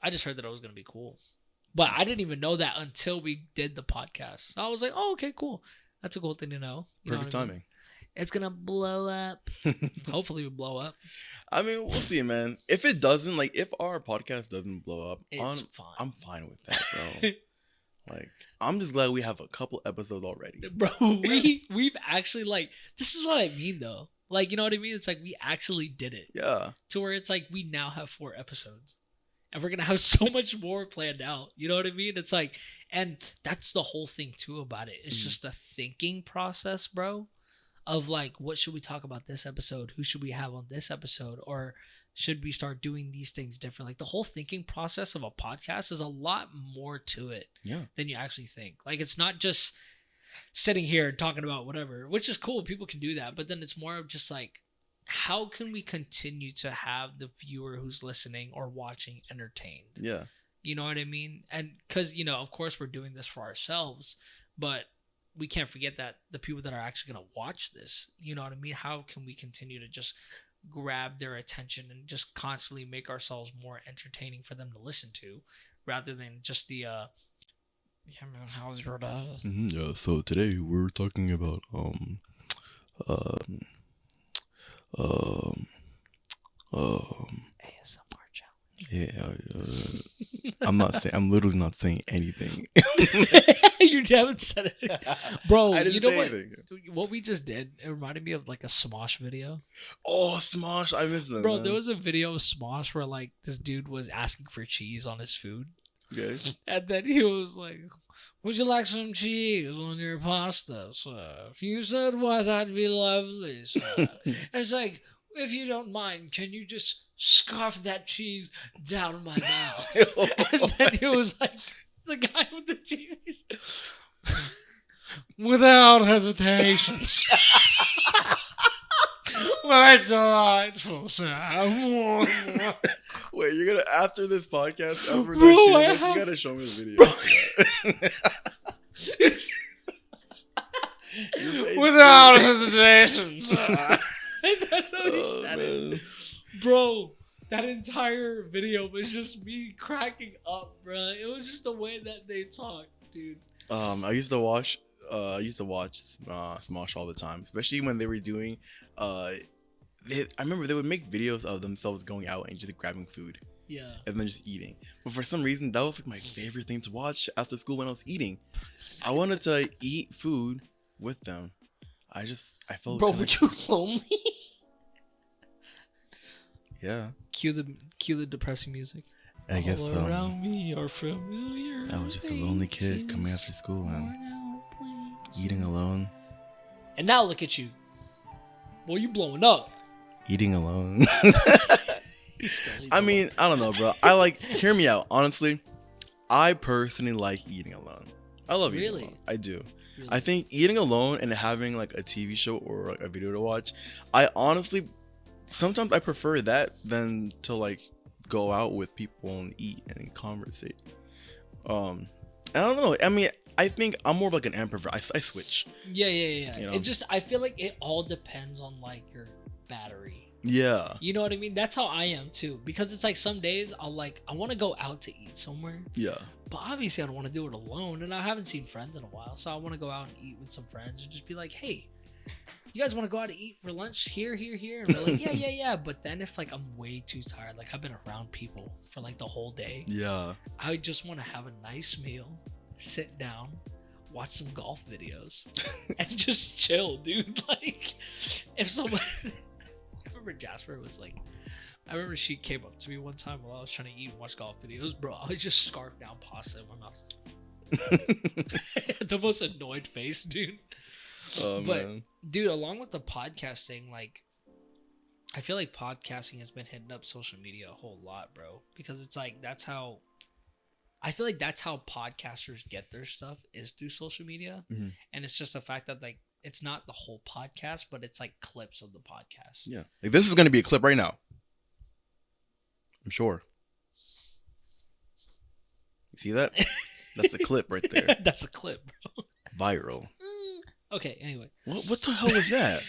Speaker 2: I just heard that it was going to be cool. But I didn't even know that until we did the podcast. I was like, oh, okay, cool. That's a cool thing to know.
Speaker 1: Perfect timing. I mean?
Speaker 2: It's going to blow up. Hopefully we blow up.
Speaker 1: I mean, we'll see, man. If it doesn't, like, if our podcast doesn't blow up,
Speaker 2: it's fine.
Speaker 1: I'm fine with that, bro. Like, I'm just glad we have a couple episodes already.
Speaker 2: Bro, we've actually, like, this is what I mean, though. Like, you know what I mean? It's like we actually did it.
Speaker 1: Yeah.
Speaker 2: To where it's like we now have 4 episodes. And we're going to have so much more planned out. You know what I mean? It's like, and that's the whole thing, too, about it. It's just the thinking process, bro. Of like, what should we talk about this episode? Who should we have on this episode? Or should we start doing these things different? Like the whole thinking process of a podcast is a lot more to it than you actually think. Like it's not just sitting here and talking about whatever, which is cool. People can do that. But then it's more of just like, how can we continue to have the viewer who's listening or watching entertained?
Speaker 1: Yeah.
Speaker 2: You know what I mean? And because, you know, of course we're doing this for ourselves, but we can't forget that the people that are actually going to watch this, you know what I mean? How can we continue to just grab their attention and just constantly make ourselves more entertaining for them to listen to rather than just the, yeah, man, how's your day?
Speaker 1: Yeah, so today we're talking about,
Speaker 2: ASMR challenge.
Speaker 1: Yeah, I'm literally not saying anything.
Speaker 2: You haven't said it, bro.
Speaker 1: I didn't
Speaker 2: you know
Speaker 1: say
Speaker 2: what?
Speaker 1: Anything.
Speaker 2: What we just did, it reminded me of like a Smosh video.
Speaker 1: Oh, Smosh! I missed them,
Speaker 2: bro.
Speaker 1: Man.
Speaker 2: There was a video of Smosh where like this dude was asking for cheese on his food.
Speaker 1: Okay.
Speaker 2: And then he was like, "Would you like some cheese on your pasta, sir?" If you said, "Why, that'd be lovely, sir." And it's like, if you don't mind, can you just scarf that cheese down my mouth? And then he was like, the guy with the cheese, without hesitation. My delightful sound.
Speaker 1: Wait, you're gonna after this podcast, after we're done shooting this, you gotta show me the video.
Speaker 2: Without hesitation, sir. That's how he said it, bro. That entire video was just me cracking up, bro. It was just the way that they talked, dude.
Speaker 1: I used to watch Smosh all the time, especially when they were doing. I remember they would make videos of themselves going out and just grabbing food.
Speaker 2: Yeah.
Speaker 1: And then just eating. But for some reason, that was like my favorite thing to watch after school when I was eating. I wanted to eat food with them. I felt.
Speaker 2: Bro, were you lonely?
Speaker 1: Yeah.
Speaker 2: Cue the depressing music.
Speaker 1: I guess
Speaker 2: so. Around me are familiar.
Speaker 1: I was just a lonely kid coming after school and eating alone.
Speaker 2: And now look at you. Boy, you blowing up.
Speaker 1: Eating alone. I mean, I don't know, bro. Hear me out. Honestly, I personally like eating alone. I love eating alone. I do. Really? I think eating alone and having like a TV show or like a video to watch, sometimes I prefer that than to like go out with people and eat and conversate. I don't know. I mean, I think I'm more of like an ambivert. I switch.
Speaker 2: Yeah. You know? I feel like it all depends on like your battery.
Speaker 1: Yeah.
Speaker 2: You know what I mean? That's how I am too. Because it's like some days I want to go out to eat somewhere.
Speaker 1: Yeah.
Speaker 2: But obviously I don't want to do it alone, and I haven't seen friends in a while, so I want to go out and eat with some friends and just be like, hey, you guys want to go out to eat for lunch here? And we're like, yeah. But then if like I'm way too tired, like I've been around people for like the whole day.
Speaker 1: Yeah. I
Speaker 2: just want to have a nice meal, sit down, watch some golf videos, and just chill, dude. Like if someone, I remember Jasper was like, I remember she came up to me one time while I was trying to eat and watch golf videos. Bro, I just scarfed down pasta in my mouth. The most annoyed face, dude.
Speaker 1: Oh,
Speaker 2: But
Speaker 1: man.
Speaker 2: dude, along with the podcasting, like I feel like podcasting has been hitting up social media a whole lot, bro. Because it's like that's how I feel like that's how podcasters get their stuff is through social media.
Speaker 1: Mm-hmm.
Speaker 2: And it's just the fact that like it's not the whole podcast, but it's like clips of the podcast.
Speaker 1: Yeah. Like, this is going to be a clip right now. I'm sure. You see that? That's a clip right there.
Speaker 2: That's a clip, bro.
Speaker 1: Viral.
Speaker 2: Okay, anyway.
Speaker 1: What the hell was that?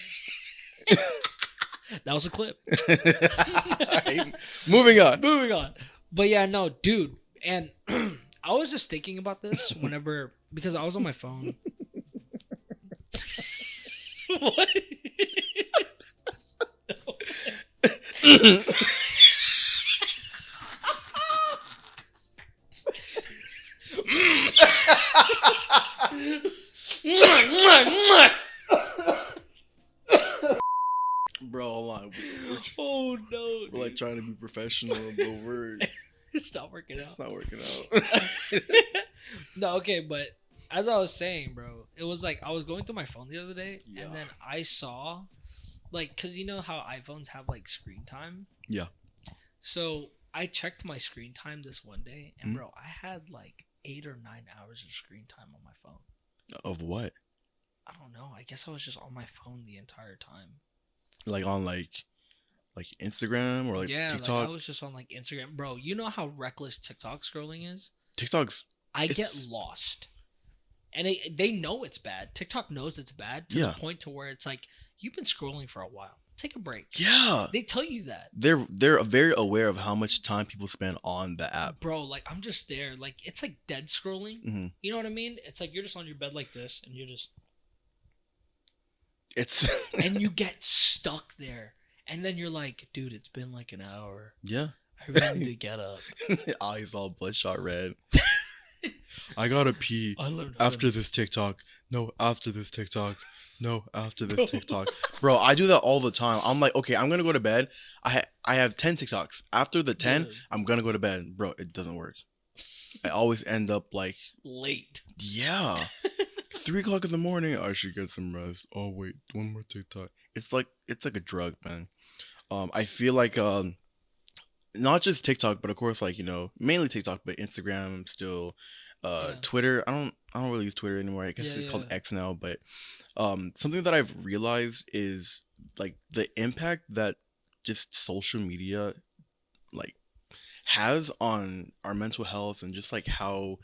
Speaker 2: That was a clip.
Speaker 1: Alright, moving on.
Speaker 2: Moving on. But yeah, no, dude. And I was just thinking about this whenever, because I was on my phone. What?
Speaker 1: Bro, hold on.
Speaker 2: Oh no.
Speaker 1: We're like trying to be professional, but
Speaker 2: It's not working out.
Speaker 1: it's not working out.
Speaker 2: No, okay, but as I was saying, bro, it was like I was going through my phone the other day,
Speaker 1: Yeah.
Speaker 2: and then I saw, like, because you know how iPhones have like screen time.
Speaker 1: Yeah.
Speaker 2: So I checked my screen time this one day, and bro, I had like 8 or 9 hours of screen time on my phone.
Speaker 1: Of what?
Speaker 2: I don't know. I guess I was just on my phone the entire time.
Speaker 1: Like on like Instagram or like
Speaker 2: Yeah,
Speaker 1: TikTok?
Speaker 2: like I was just on like Instagram, bro. You know how reckless TikTok scrolling is.
Speaker 1: TikTok's
Speaker 2: I get
Speaker 1: It's-
Speaker 2: lost. And they know it's bad. TikTok knows it's bad to
Speaker 1: Yeah.
Speaker 2: the point to where it's like, you've been scrolling for a while. Take a break.
Speaker 1: yeah.
Speaker 2: They tell you that.
Speaker 1: They're very aware of how much time people spend on the app.
Speaker 2: Bro, like I'm just there. Like it's like dead scrolling.
Speaker 1: Mm-hmm.
Speaker 2: You know what I mean? It's like you're just on your bed like this and you're just
Speaker 1: It's
Speaker 2: and you get stuck there. And then you're like, dude, it's been like an hour.
Speaker 1: yeah.
Speaker 2: I really need to get up.
Speaker 1: Eyes all bloodshot red. I gotta pee
Speaker 2: I learned how
Speaker 1: after this TikTok. No, after this TikTok. No, after this TikTok. Bro, I do that all the time. I'm like, okay, I'm gonna go to bed. I have 10 TikToks. After the 10,
Speaker 2: Dude.
Speaker 1: I'm gonna go to bed. Bro, it doesn't work. I always end up like,
Speaker 2: late.
Speaker 1: yeah. 3 o'clock in the morning, I should get some rest. Oh wait, one more TikTok. It's like a drug, man. I feel like not just TikTok, but of course, like, you know, mainly TikTok, but Instagram still,
Speaker 2: Yeah.
Speaker 1: Twitter. I don't really use Twitter anymore. I guess
Speaker 2: Yeah,
Speaker 1: it's called
Speaker 2: yeah.
Speaker 1: X now. But something that I've realized is like the impact that just social media like has on our mental health and just like how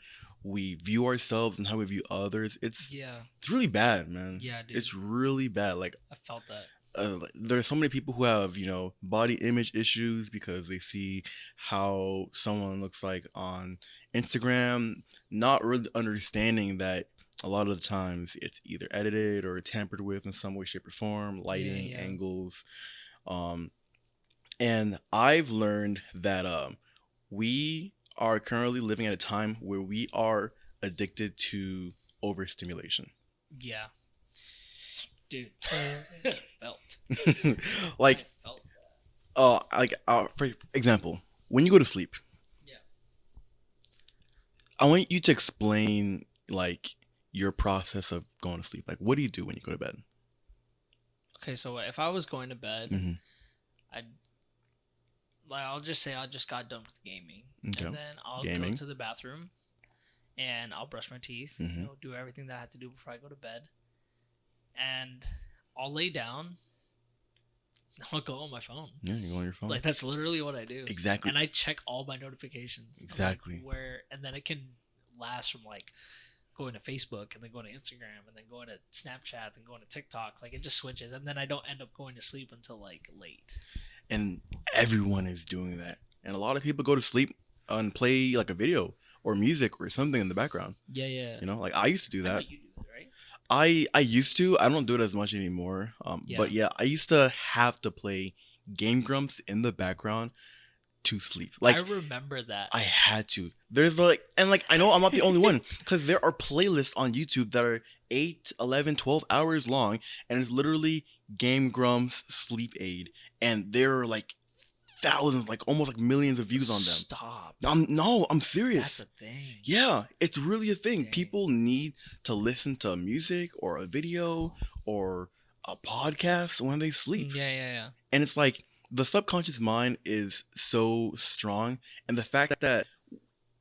Speaker 1: we view ourselves and how we view others. It's
Speaker 2: Yeah.
Speaker 1: really bad, man.
Speaker 2: Yeah, dude.
Speaker 1: It's really bad. Like
Speaker 2: I felt that.
Speaker 1: there's so many people who have, you know, body image issues because they see how someone looks like on Instagram, not really understanding that a lot of the times it's either edited or tampered with in some way, shape, or form, lighting,
Speaker 2: yeah.
Speaker 1: angles. And I've learned that we are currently living at a time where we are addicted to overstimulation.
Speaker 2: Yeah. Dude. Felt.
Speaker 1: Like,
Speaker 2: I felt that.
Speaker 1: for example, when you go to sleep,
Speaker 2: Yeah.
Speaker 1: I want you to explain like your process of going to sleep. Like, what do you do when you go to bed?
Speaker 2: Okay, so if I was going to bed,
Speaker 1: Mhm.
Speaker 2: I'll just say I just got done with gaming,
Speaker 1: Okay.
Speaker 2: and then I'll
Speaker 1: Gaming.
Speaker 2: go to the bathroom, and I'll brush my teeth,
Speaker 1: Mhm.
Speaker 2: do everything that I have to do before I go to bed, and I'll lay down. I'll go on my phone.
Speaker 1: Yeah, you go on your phone.
Speaker 2: Like that's literally what I do.
Speaker 1: Exactly.
Speaker 2: And I check all my notifications. of, like,
Speaker 1: Exactly.
Speaker 2: and then it can last from like going to Facebook and then going to Instagram and then going to Snapchat and going to TikTok. Like it just switches, and then I don't end up going to sleep until like late.
Speaker 1: And everyone is doing that. And a lot of people go to sleep and play like a video or music or something in the background.
Speaker 2: Yeah.
Speaker 1: You know, like I used to do
Speaker 2: I know
Speaker 1: that.
Speaker 2: you do that, right?
Speaker 1: I used to. I don't do it as much anymore. But yeah, I used to have to play Game Grumps in the background to sleep. Like
Speaker 2: I remember that.
Speaker 1: I had to. There's like, and like, I know I'm not the only one because there are playlists on YouTube that are 8, 11, 12 hours long, and it's literally Game Grumps sleep aid, and there are like thousands, like almost like millions of views on them.
Speaker 2: Stop.
Speaker 1: I'm serious.
Speaker 2: That's a thing.
Speaker 1: Yeah, it's really a thing.
Speaker 2: Dang.
Speaker 1: People need to listen to music or a video or a podcast when they sleep.
Speaker 2: Yeah.
Speaker 1: And it's like the subconscious mind is so strong, and the fact that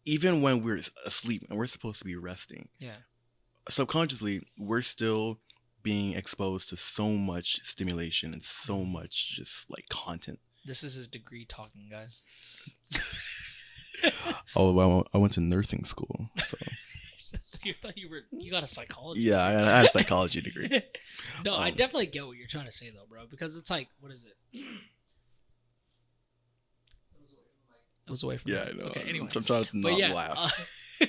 Speaker 1: even when we're asleep and we're supposed to be resting, subconsciously we're still being exposed to so much stimulation and so much just like content.
Speaker 2: This is his degree talking, guys.
Speaker 1: Oh, I went to nursing school, so.
Speaker 2: You thought you got a psychology.
Speaker 1: Yeah, I had a psychology degree.
Speaker 2: No, I definitely get what you're trying to say though, bro. Because it's like, what is it? It was away from.
Speaker 1: Yeah, I know.
Speaker 2: Okay, anyway,
Speaker 1: I'm trying to not laugh.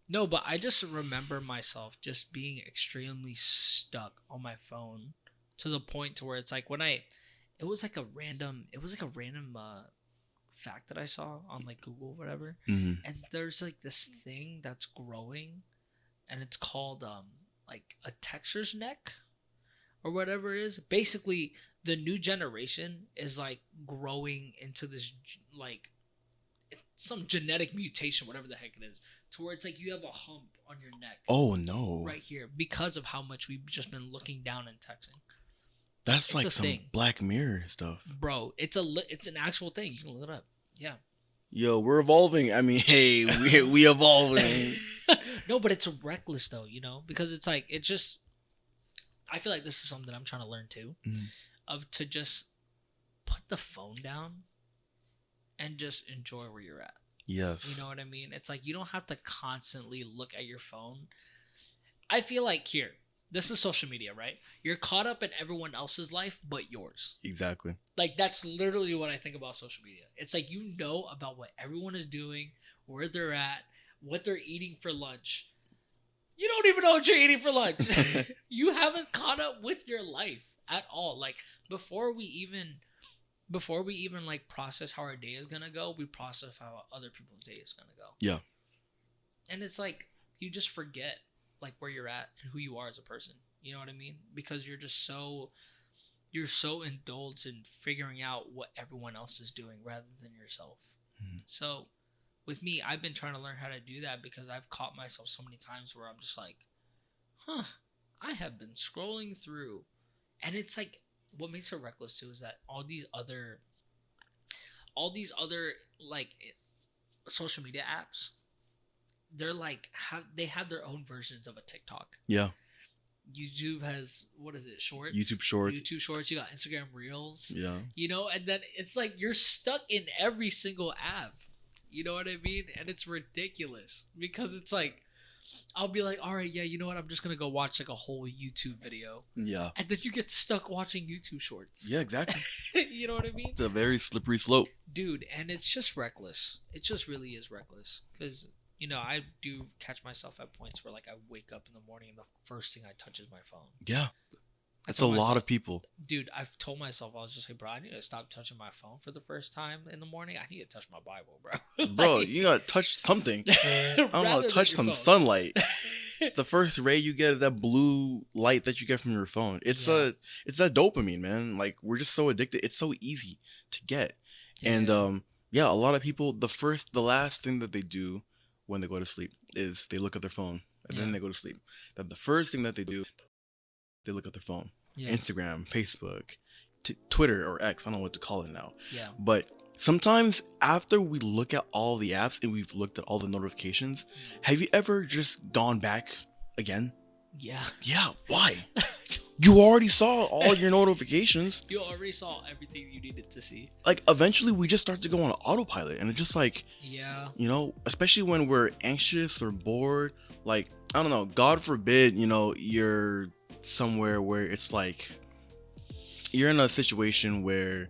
Speaker 2: No, but I just remember myself just being extremely stuck on my phone to the point to where it's like it was like a random fact that I saw on like Google or whatever, and there's like this thing that's growing, and it's called like a texture's neck or whatever it is. Basically, the new generation is like growing into this like some genetic mutation, whatever the heck it is, to where it's like you have a hump on your neck.
Speaker 1: Oh no!
Speaker 2: Right here, because of how much we've just been looking down and texting.
Speaker 1: That's like some thing. Black Mirror stuff,
Speaker 2: bro. It's an actual thing. You can look it up. Yeah.
Speaker 1: Yo, we're evolving. I mean, hey, we evolving.
Speaker 2: No, but it's reckless though, because it's like it just. I feel like this is something I'm trying to learn too, of to just put the phone down and just enjoy where you're at.
Speaker 1: Yes.
Speaker 2: You know what I mean? It's like you don't have to constantly look at your phone. I feel like this is social media, right? You're caught up in everyone else's life but yours.
Speaker 1: Exactly.
Speaker 2: Like that's literally what I think about social media. It's like you know about what everyone is doing, where they're at, what they're eating for lunch. You don't even know what you're eating for lunch. You haven't caught up with your life at all. Like before we even like process how our day is gonna go, we process how other people's day is gonna go.
Speaker 1: Yeah.
Speaker 2: And it's like you just forget like where you're at and who you are as a person. You know what I mean? Because you're so indulged in figuring out what everyone else is doing rather than yourself. So with me, I've been trying to learn how to do that because I've caught myself so many times where I'm just like, I have been scrolling through, and it's like, what makes it reckless too is that all these other like social media apps, they're like they have their own versions of a TikTok.
Speaker 1: Yeah.
Speaker 2: YouTube has, what is it, Shorts?
Speaker 1: YouTube Shorts.
Speaker 2: You got Instagram Reels.
Speaker 1: Yeah.
Speaker 2: And then it's like you're stuck in every single app. You know what I mean? And it's ridiculous because it's like I'll be like, all right, yeah, you know what? I'm just going to go watch like a whole YouTube video. Yeah. And then you get stuck watching YouTube shorts.
Speaker 1: Yeah, exactly.
Speaker 2: You know what I mean?
Speaker 1: It's a very slippery slope.
Speaker 2: Dude, and it's just reckless. It just really is reckless. Because, I do catch myself at points where like I wake up in the morning and the first thing I touch is my phone.
Speaker 1: Yeah. That's a lot of people.
Speaker 2: Dude, I've told myself, I was just like, bro, I need to stop touching my phone for the first time in the morning. I need to touch my Bible, bro.
Speaker 1: Bro, you gotta touch something. I don't know, touch some sunlight. The first ray you get is that blue light that you get from your phone. It's that dopamine, man. Like, we're just so addicted. It's so easy to get. Yeah. And a lot of people, the last thing that they do when they go to sleep is they look at their phone and then they go to sleep. Then the first thing that they do, they look at their phone. Yeah. Instagram, Facebook, Twitter, or X. I don't know what to call it now. Yeah. But sometimes after we look at all the apps and we've looked at all the notifications, have you ever just gone back again? Yeah. Yeah. Why? You already saw all your notifications.
Speaker 2: You already saw everything you needed to see.
Speaker 1: Like, eventually we just start to go on autopilot, and it's just like, especially when we're anxious or bored, like, I don't know, God forbid, you're somewhere where it's like you're in a situation where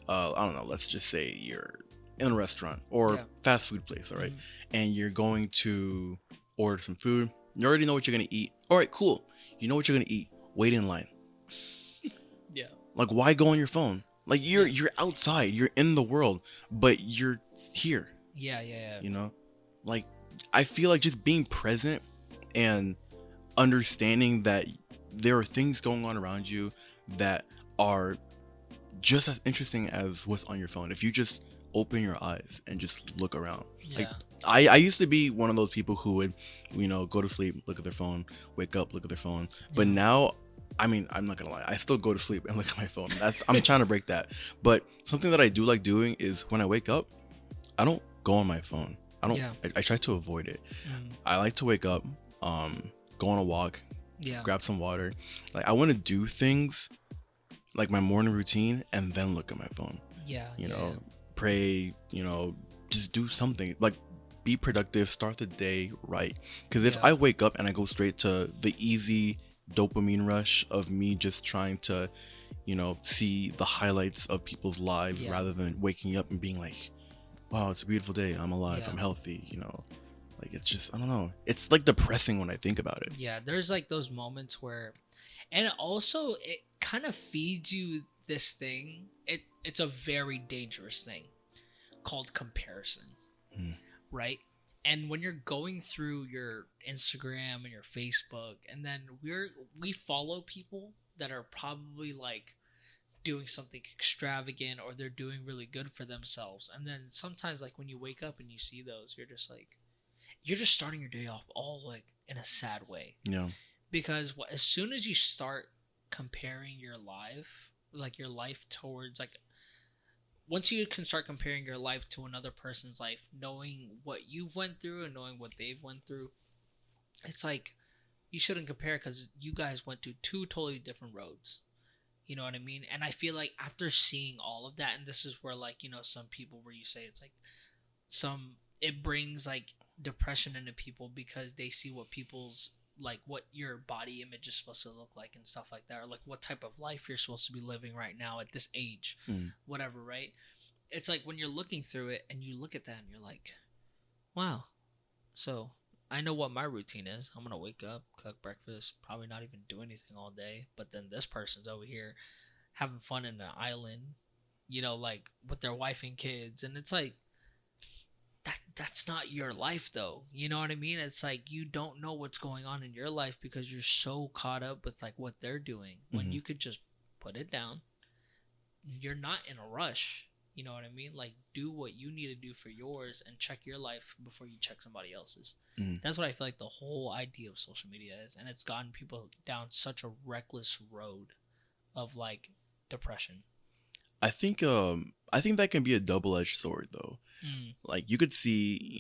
Speaker 1: I don't know, let's just say you're in a restaurant or fast food place, all right? And you're going to order some food. You already know what you're gonna eat. All right, cool. You know what you're gonna eat. Wait in line. Yeah. Like, why go on your phone? Like, you're outside, you're in the world, but you're here. Yeah. Like, I feel like just being present and understanding that there are things going on around you that are just as interesting as what's on your phone if you just open your eyes and just look around. Like,
Speaker 2: Yeah.
Speaker 1: I used to be one of those people who would, go to sleep, look at their phone, wake up, look at their phone. But
Speaker 2: Yeah.
Speaker 1: now, I mean, I'm not gonna lie, I still go to sleep and look at my phone. I'm trying to break that. But something that I do like doing is when I wake up, I don't go on my phone. I don't.
Speaker 2: Yeah.
Speaker 1: I try to avoid it.
Speaker 2: Mm.
Speaker 1: I like to wake up, go on a walk,
Speaker 2: Yeah.
Speaker 1: grab some water. Like, I want to do things like my morning routine and then look at my phone.
Speaker 2: Yeah.
Speaker 1: You
Speaker 2: yeah,
Speaker 1: know,
Speaker 2: yeah.
Speaker 1: pray. Just do something. Like, be productive. Start the day right. Because if
Speaker 2: Yeah.
Speaker 1: I wake up and I go straight to the easy dopamine rush of me just trying to, see the highlights of people's lives
Speaker 2: Yeah.
Speaker 1: rather than waking up and being like, wow, it's a beautiful day. I'm alive.
Speaker 2: Yeah.
Speaker 1: I'm healthy. Like, it's just, I don't know. It's like depressing when I think about it.
Speaker 2: Yeah, there's like those moments where, and also it kind of feeds you this thing. It's a very dangerous thing called comparison, right? And when you're going through your Instagram and your Facebook, and then we follow people that are probably like doing something extravagant or they're doing really good for themselves, and then sometimes like when you wake up and you see those, you're just starting your day off all like in a sad way.
Speaker 1: Yeah.
Speaker 2: Because as soon as you start comparing your life towards like, once you can start comparing your life to another person's life, knowing what you've went through and knowing what they've went through, it's like you shouldn't compare because you guys went to two totally different roads. You know what I mean? And I feel like after seeing all of that, and this is where like, some people where you say it's like it brings like depression into people because they see what people's like what your body image is supposed to look like and stuff like that, or like what type of life you're supposed to be living right now at this age, whatever, right? It's like when you're looking through it and you look at that and you're like, wow, so I know what my routine is. I'm gonna wake up, cook breakfast, probably not even do anything all day, but then this person's over here having fun in an island, like with their wife and kids, and it's like that's not your life though. You know what I mean? It's like you don't know what's going on in your life because you're so caught up with like what they're doing when you could just put it down. You're not in a rush. You know what I mean? Like, do what you need to do for yours and check your life before you check somebody else's. That's what I feel like the whole idea of social media is, and it's gotten people down such a reckless road of like depression.
Speaker 1: I think that can be a double-edged sword though. Like, you could see,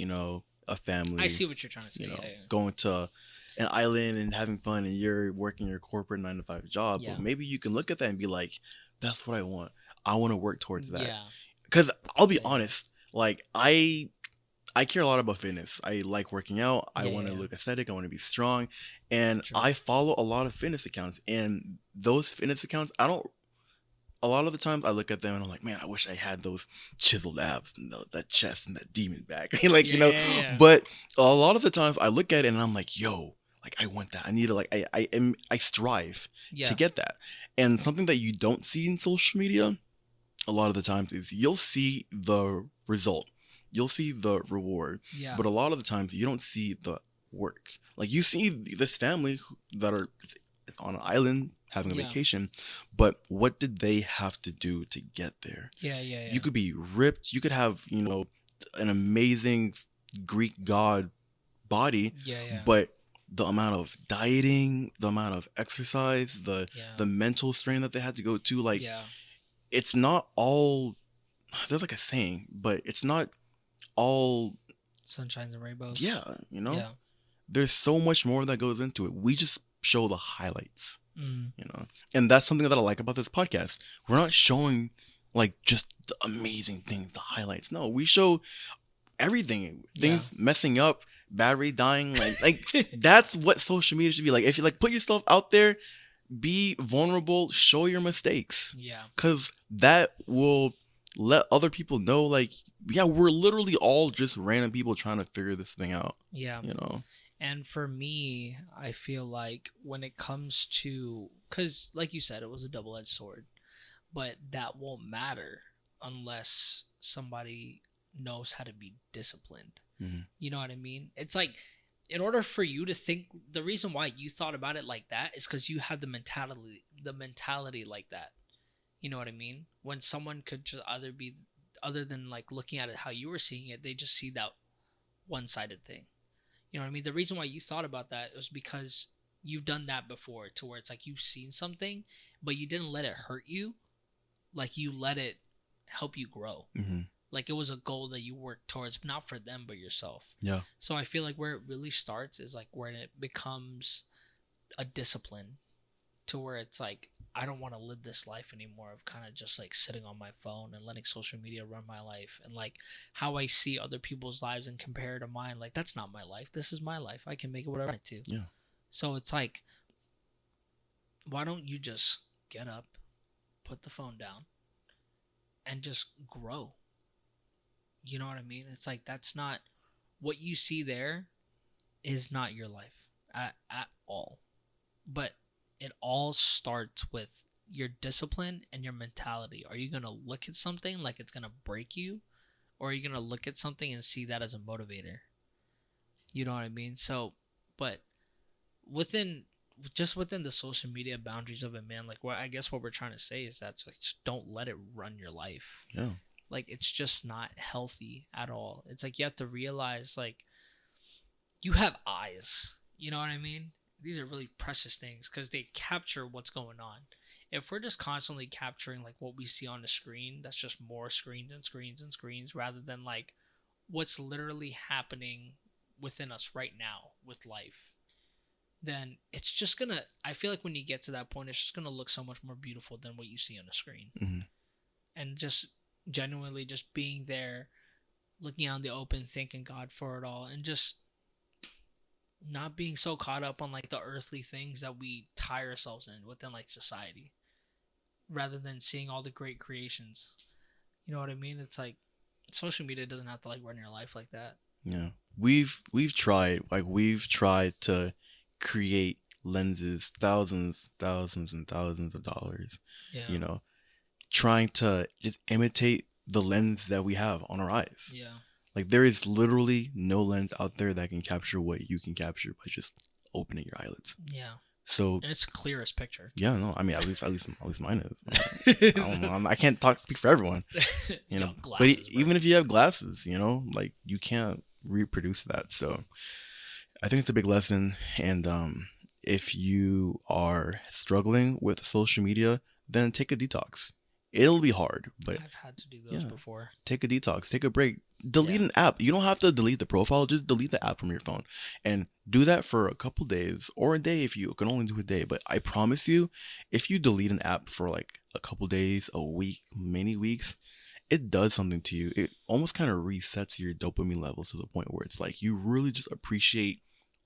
Speaker 1: a family.
Speaker 2: I see what you're trying to say.
Speaker 1: Going to an island and having fun, and you're working your corporate 9-to-5 job.
Speaker 2: Yeah.
Speaker 1: But maybe you can look at that and be like, "That's what I want. I want to work towards that."
Speaker 2: Yeah.
Speaker 1: Because I'll be honest, like I care a lot about fitness. I like working out. I want to look aesthetic. I want to be strong, and I follow a lot of fitness accounts. And those fitness accounts, a lot of the times I look at them and I'm like, man, I wish I had those chiseled abs and that chest and that demon back. But a lot of the times I look at it and I'm like, yo, like I want that. I need to I strive to get that. And something that you don't see in social media a lot of the times is you'll see the result. You'll see the reward.
Speaker 2: Yeah.
Speaker 1: But a lot of the times you don't see the work. Like, you see this family that are it's on an island having a vacation, but what did they have to do to get there?
Speaker 2: Yeah.
Speaker 1: You could be ripped. You could have, an amazing Greek god body, but the amount of dieting, the amount of exercise, the mental strain that they had to go to, like, it's not all, there's like a saying, but it's not all
Speaker 2: sunshines and rainbows.
Speaker 1: Yeah, there's so much more that goes into it. We just show the highlights. And that's something that I like about this podcast. We're not showing like just the amazing things, the highlights. No, we show everything. Things messing up, battery dying, like that's what social media should be like. If you like put yourself out there, be vulnerable, show your mistakes. Cause that will let other people know, like, we're literally all just random people trying to figure this thing out.
Speaker 2: And for me, I feel like when it comes to, because like you said, it was a double-edged sword, but that won't matter unless somebody knows how to be disciplined. You know what I mean? It's like, in order for you to think, the reason why you thought about it like that is because you had the mentality like that. You know what I mean? When someone could just other than like looking at it how you were seeing it, they just see that one-sided thing. You know what I mean? The reason why you thought about that was because you've done that before, to where it's like you've seen something, but you didn't let it hurt you. Like you let it help you grow.
Speaker 1: Mm-hmm.
Speaker 2: Like it was a goal that you worked towards, not for them, but yourself.
Speaker 1: Yeah.
Speaker 2: So I feel like where it really starts is like when it becomes a discipline, to where it's like, I don't want to live this life anymore of kind of just like sitting on my phone and letting social media run my life, and like how I see other people's lives and compare it to mine. Like, that's not my life. This is my life. I can make it whatever I want to.
Speaker 1: Yeah.
Speaker 2: So it's like, why don't you just get up, put the phone down, and just grow? You know what I mean? It's like, that's not what you see there is not your life at all. But it all starts with your discipline and your mentality. Are you going to look at something like it's going to break you? Or are you going to look at something and see that as a motivator? You know what I mean? So, but within the social media boundaries of it, man, like what I guess what we're trying to say is that like, just don't let it run your life.
Speaker 1: Yeah.
Speaker 2: Like, it's just not healthy at all. It's like you have to realize, like, you have eyes. You know what I mean? These are really precious things because they capture what's going on. If we're just constantly capturing like what we see on the screen, that's just more screens and screens and screens, rather than like what's literally happening within us right now with life, then it's just gonna, I feel like when you get to that point, it's just gonna look so much more beautiful than what you see on the screen.
Speaker 1: Mm-hmm.
Speaker 2: And just genuinely just being there, looking out in the open, thanking God for it all, and just not being so caught up on like the earthly things that we tie ourselves in within like society, rather than seeing all the great creations. You know what I mean? It's like social media doesn't have to like run your life like that.
Speaker 1: Yeah. We've tried to create lenses, thousands and thousands of dollars.
Speaker 2: Yeah.
Speaker 1: You know, trying to just imitate the lens that we have on our eyes.
Speaker 2: Yeah.
Speaker 1: Like, there is literally no lens out there that can capture what you can capture by just opening your eyelids.
Speaker 2: Yeah.
Speaker 1: So,
Speaker 2: and it's the clearest picture.
Speaker 1: Yeah, no, I mean, at least mine is. I don't know. I can't speak for everyone, you know. Glasses, but even if you have glasses, you know, like, you can't reproduce that. So, I think it's a big lesson. And if you are struggling with social media, then take a detox. It'll be hard, but
Speaker 2: I've had to do those before.
Speaker 1: Take a detox, take a break, delete an app. You don't have to delete the profile, just delete the app from your phone, and do that for a couple days or a day if you can only do a day. But I promise you, if you delete an app for like a couple days, a week, many weeks, it does something to you. It almost kind of resets your dopamine levels to the point where it's like you really just appreciate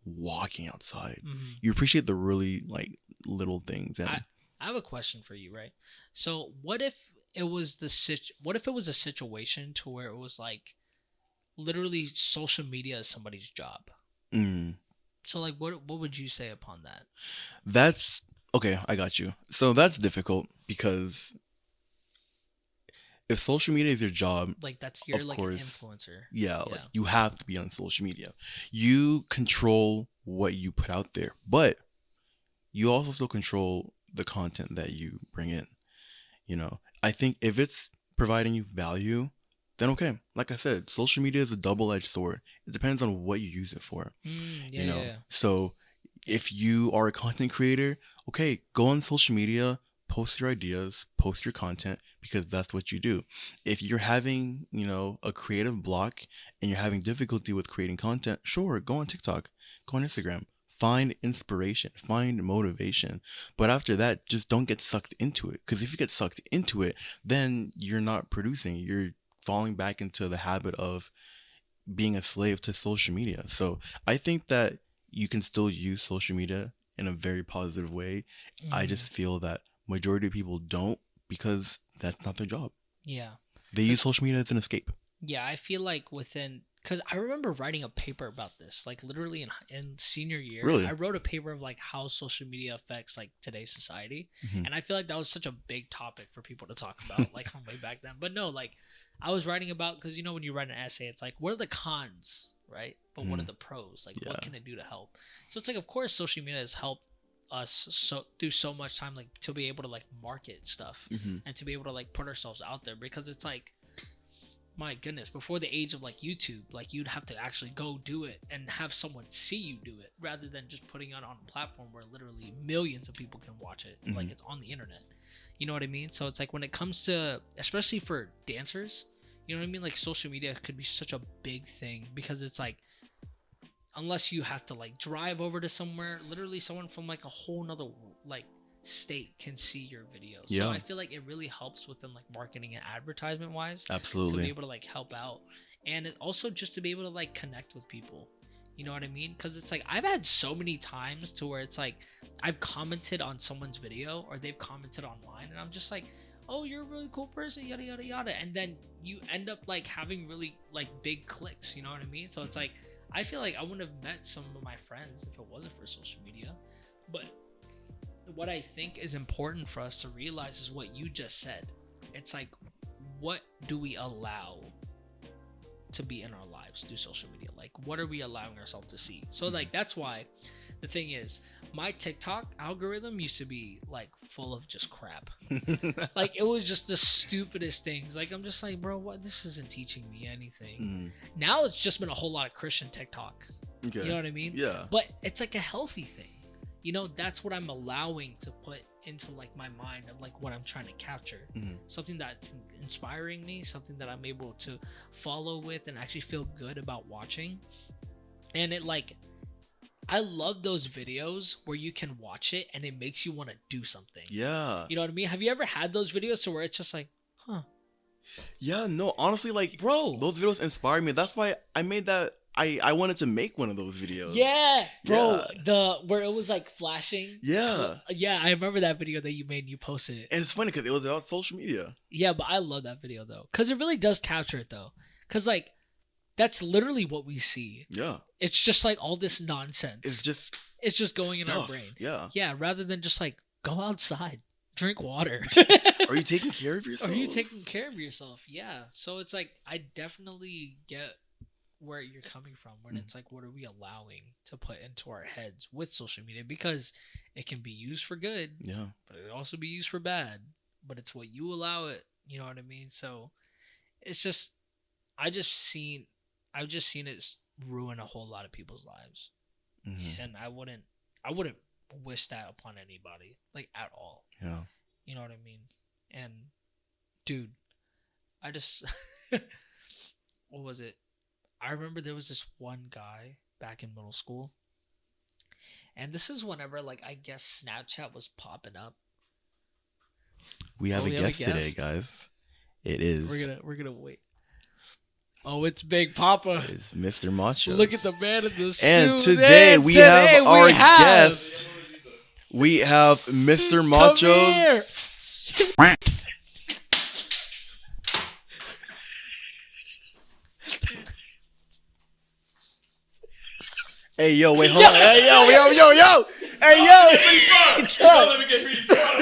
Speaker 1: walking outside. Mm-hmm. You appreciate the really like little things. And
Speaker 2: I have a question for you, right? So what if it was a situation to where it was like literally social media is somebody's job? Mm. So like what would you say upon that?
Speaker 1: That's okay, I got you. So that's difficult because if social media is your job,
Speaker 2: like that's you're like an influencer.
Speaker 1: Yeah, like you have to be on social media. You control what you put out there, but you also still control the content that you bring in. You know, I think if it's providing you value, then okay. Like I said, social media is a double-edged sword. It depends on what you use it for. You know, so if you are a content creator, okay, go on social media, post your ideas, post your content, because that's what you do. If you're having, you know, a creative block and you're having difficulty with creating content, sure, go on TikTok, go on Instagram. Find inspiration, find motivation. But after that, just don't get sucked into it. Because if you get sucked into it, then you're not producing. You're falling back into the habit of being a slave to social media. So I think that you can still use social media in a very positive way. Mm-hmm. I just feel that majority of people don't, because that's not their job.
Speaker 2: Yeah.
Speaker 1: They use social media as an escape.
Speaker 2: Yeah, I feel like because I remember writing a paper about this, like literally in senior year.
Speaker 1: Really?
Speaker 2: I wrote a paper of like how social media affects like today's society. Mm-hmm. And I feel like that was such a big topic for people to talk about like from way back then. But no, like I was writing about, because you know when you write an essay, it's like, what are the cons, right? But what are the pros? Like what can it do to help? So it's like, of course, social media has helped us through so much time, like to be able to like market stuff and to be able to like put ourselves out there, because it's like, my goodness, before the age of like YouTube, like you'd have to actually go do it and have someone see you do it, rather than just putting it on a platform where literally millions of people can watch it. Like it's on the internet. You know what I mean? So it's like when it comes to, especially for dancers, you know what I mean? Like social media could be such a big thing, because it's like, unless you have to like drive over to somewhere, literally someone from like a whole nother like state can see your videos.
Speaker 1: Yeah.
Speaker 2: So I feel like it really helps within like marketing and advertisement wise.
Speaker 1: Absolutely.
Speaker 2: To be able to like help out, and it also just to be able to like connect with people. You know what I mean? Because it's like I've had so many times to where it's like I've commented on someone's video, or they've commented online, and I'm just like, oh, you're a really cool person, yada yada yada, and then you end up like having really like big clicks. You know what I mean? So it's like, I feel like I wouldn't have met some of my friends if it wasn't for social media. But what I think is important for us to realize is what you just said. It's like, what do we allow to be in our lives through social media? Like, what are we allowing ourselves to see? So like, that's why the thing is, my TikTok algorithm used to be like full of just crap. Like it was just the stupidest things. Like I'm just like, bro, what? This isn't teaching me anything. Now it's just been a whole lot of Christian TikTok. Okay. You know what I mean?
Speaker 1: Yeah.
Speaker 2: But it's like a healthy thing. You know, that's what I'm allowing to put into like my mind of like what I'm trying to capture. Something that's inspiring me, something that I'm able to follow with and actually feel good about watching. And it like, I love those videos where you can watch it and it makes you want to do something.
Speaker 1: Yeah.
Speaker 2: You know what I mean? Have you ever had those videos to where it's just like, huh?
Speaker 1: Yeah, no, honestly, like,
Speaker 2: bro,
Speaker 1: those videos inspired me. That's why I made that. I wanted to make one of those videos.
Speaker 2: Yeah, bro.
Speaker 1: Yeah.
Speaker 2: Where it was like flashing.
Speaker 1: Yeah.
Speaker 2: Yeah, I remember that video that you made and you posted it.
Speaker 1: And it's funny because it was on social media.
Speaker 2: Yeah, but I love that video though. Because it really does capture it though. Because like, that's literally what we see.
Speaker 1: Yeah.
Speaker 2: It's just like all this nonsense. It's just going
Speaker 1: stuff.
Speaker 2: in our brain.
Speaker 1: Yeah.
Speaker 2: Yeah, rather than just like, go outside, drink water.
Speaker 1: Are you taking care of yourself?
Speaker 2: Are you taking care of yourself? Yeah. So it's like, I definitely get where you're coming from when it's like, what are we allowing to put into our heads with social media? Because it can be used for good.
Speaker 1: Yeah.
Speaker 2: But it can also be used for bad. But it's what you allow it. You know what I mean? So it's just, I've just seen it ruin a whole lot of people's lives. And I wouldn't wish that upon anybody, like at all.
Speaker 1: Yeah.
Speaker 2: You know what I mean? And dude, I just what was it? I remember there was this one guy back in middle school. And this is whenever like I guess Snapchat was popping up.
Speaker 1: We have a guest today, guys. It is.
Speaker 2: We're gonna wait. Oh, it's Big Papa.
Speaker 1: It's Mr. Macho.
Speaker 2: Look at the man in the suit.
Speaker 1: And today we have our guest. We have Mr. Macho's. Hey, yo, wait, hold on. Hey, yo. Hey, yo.
Speaker 3: Let me get pretty proud.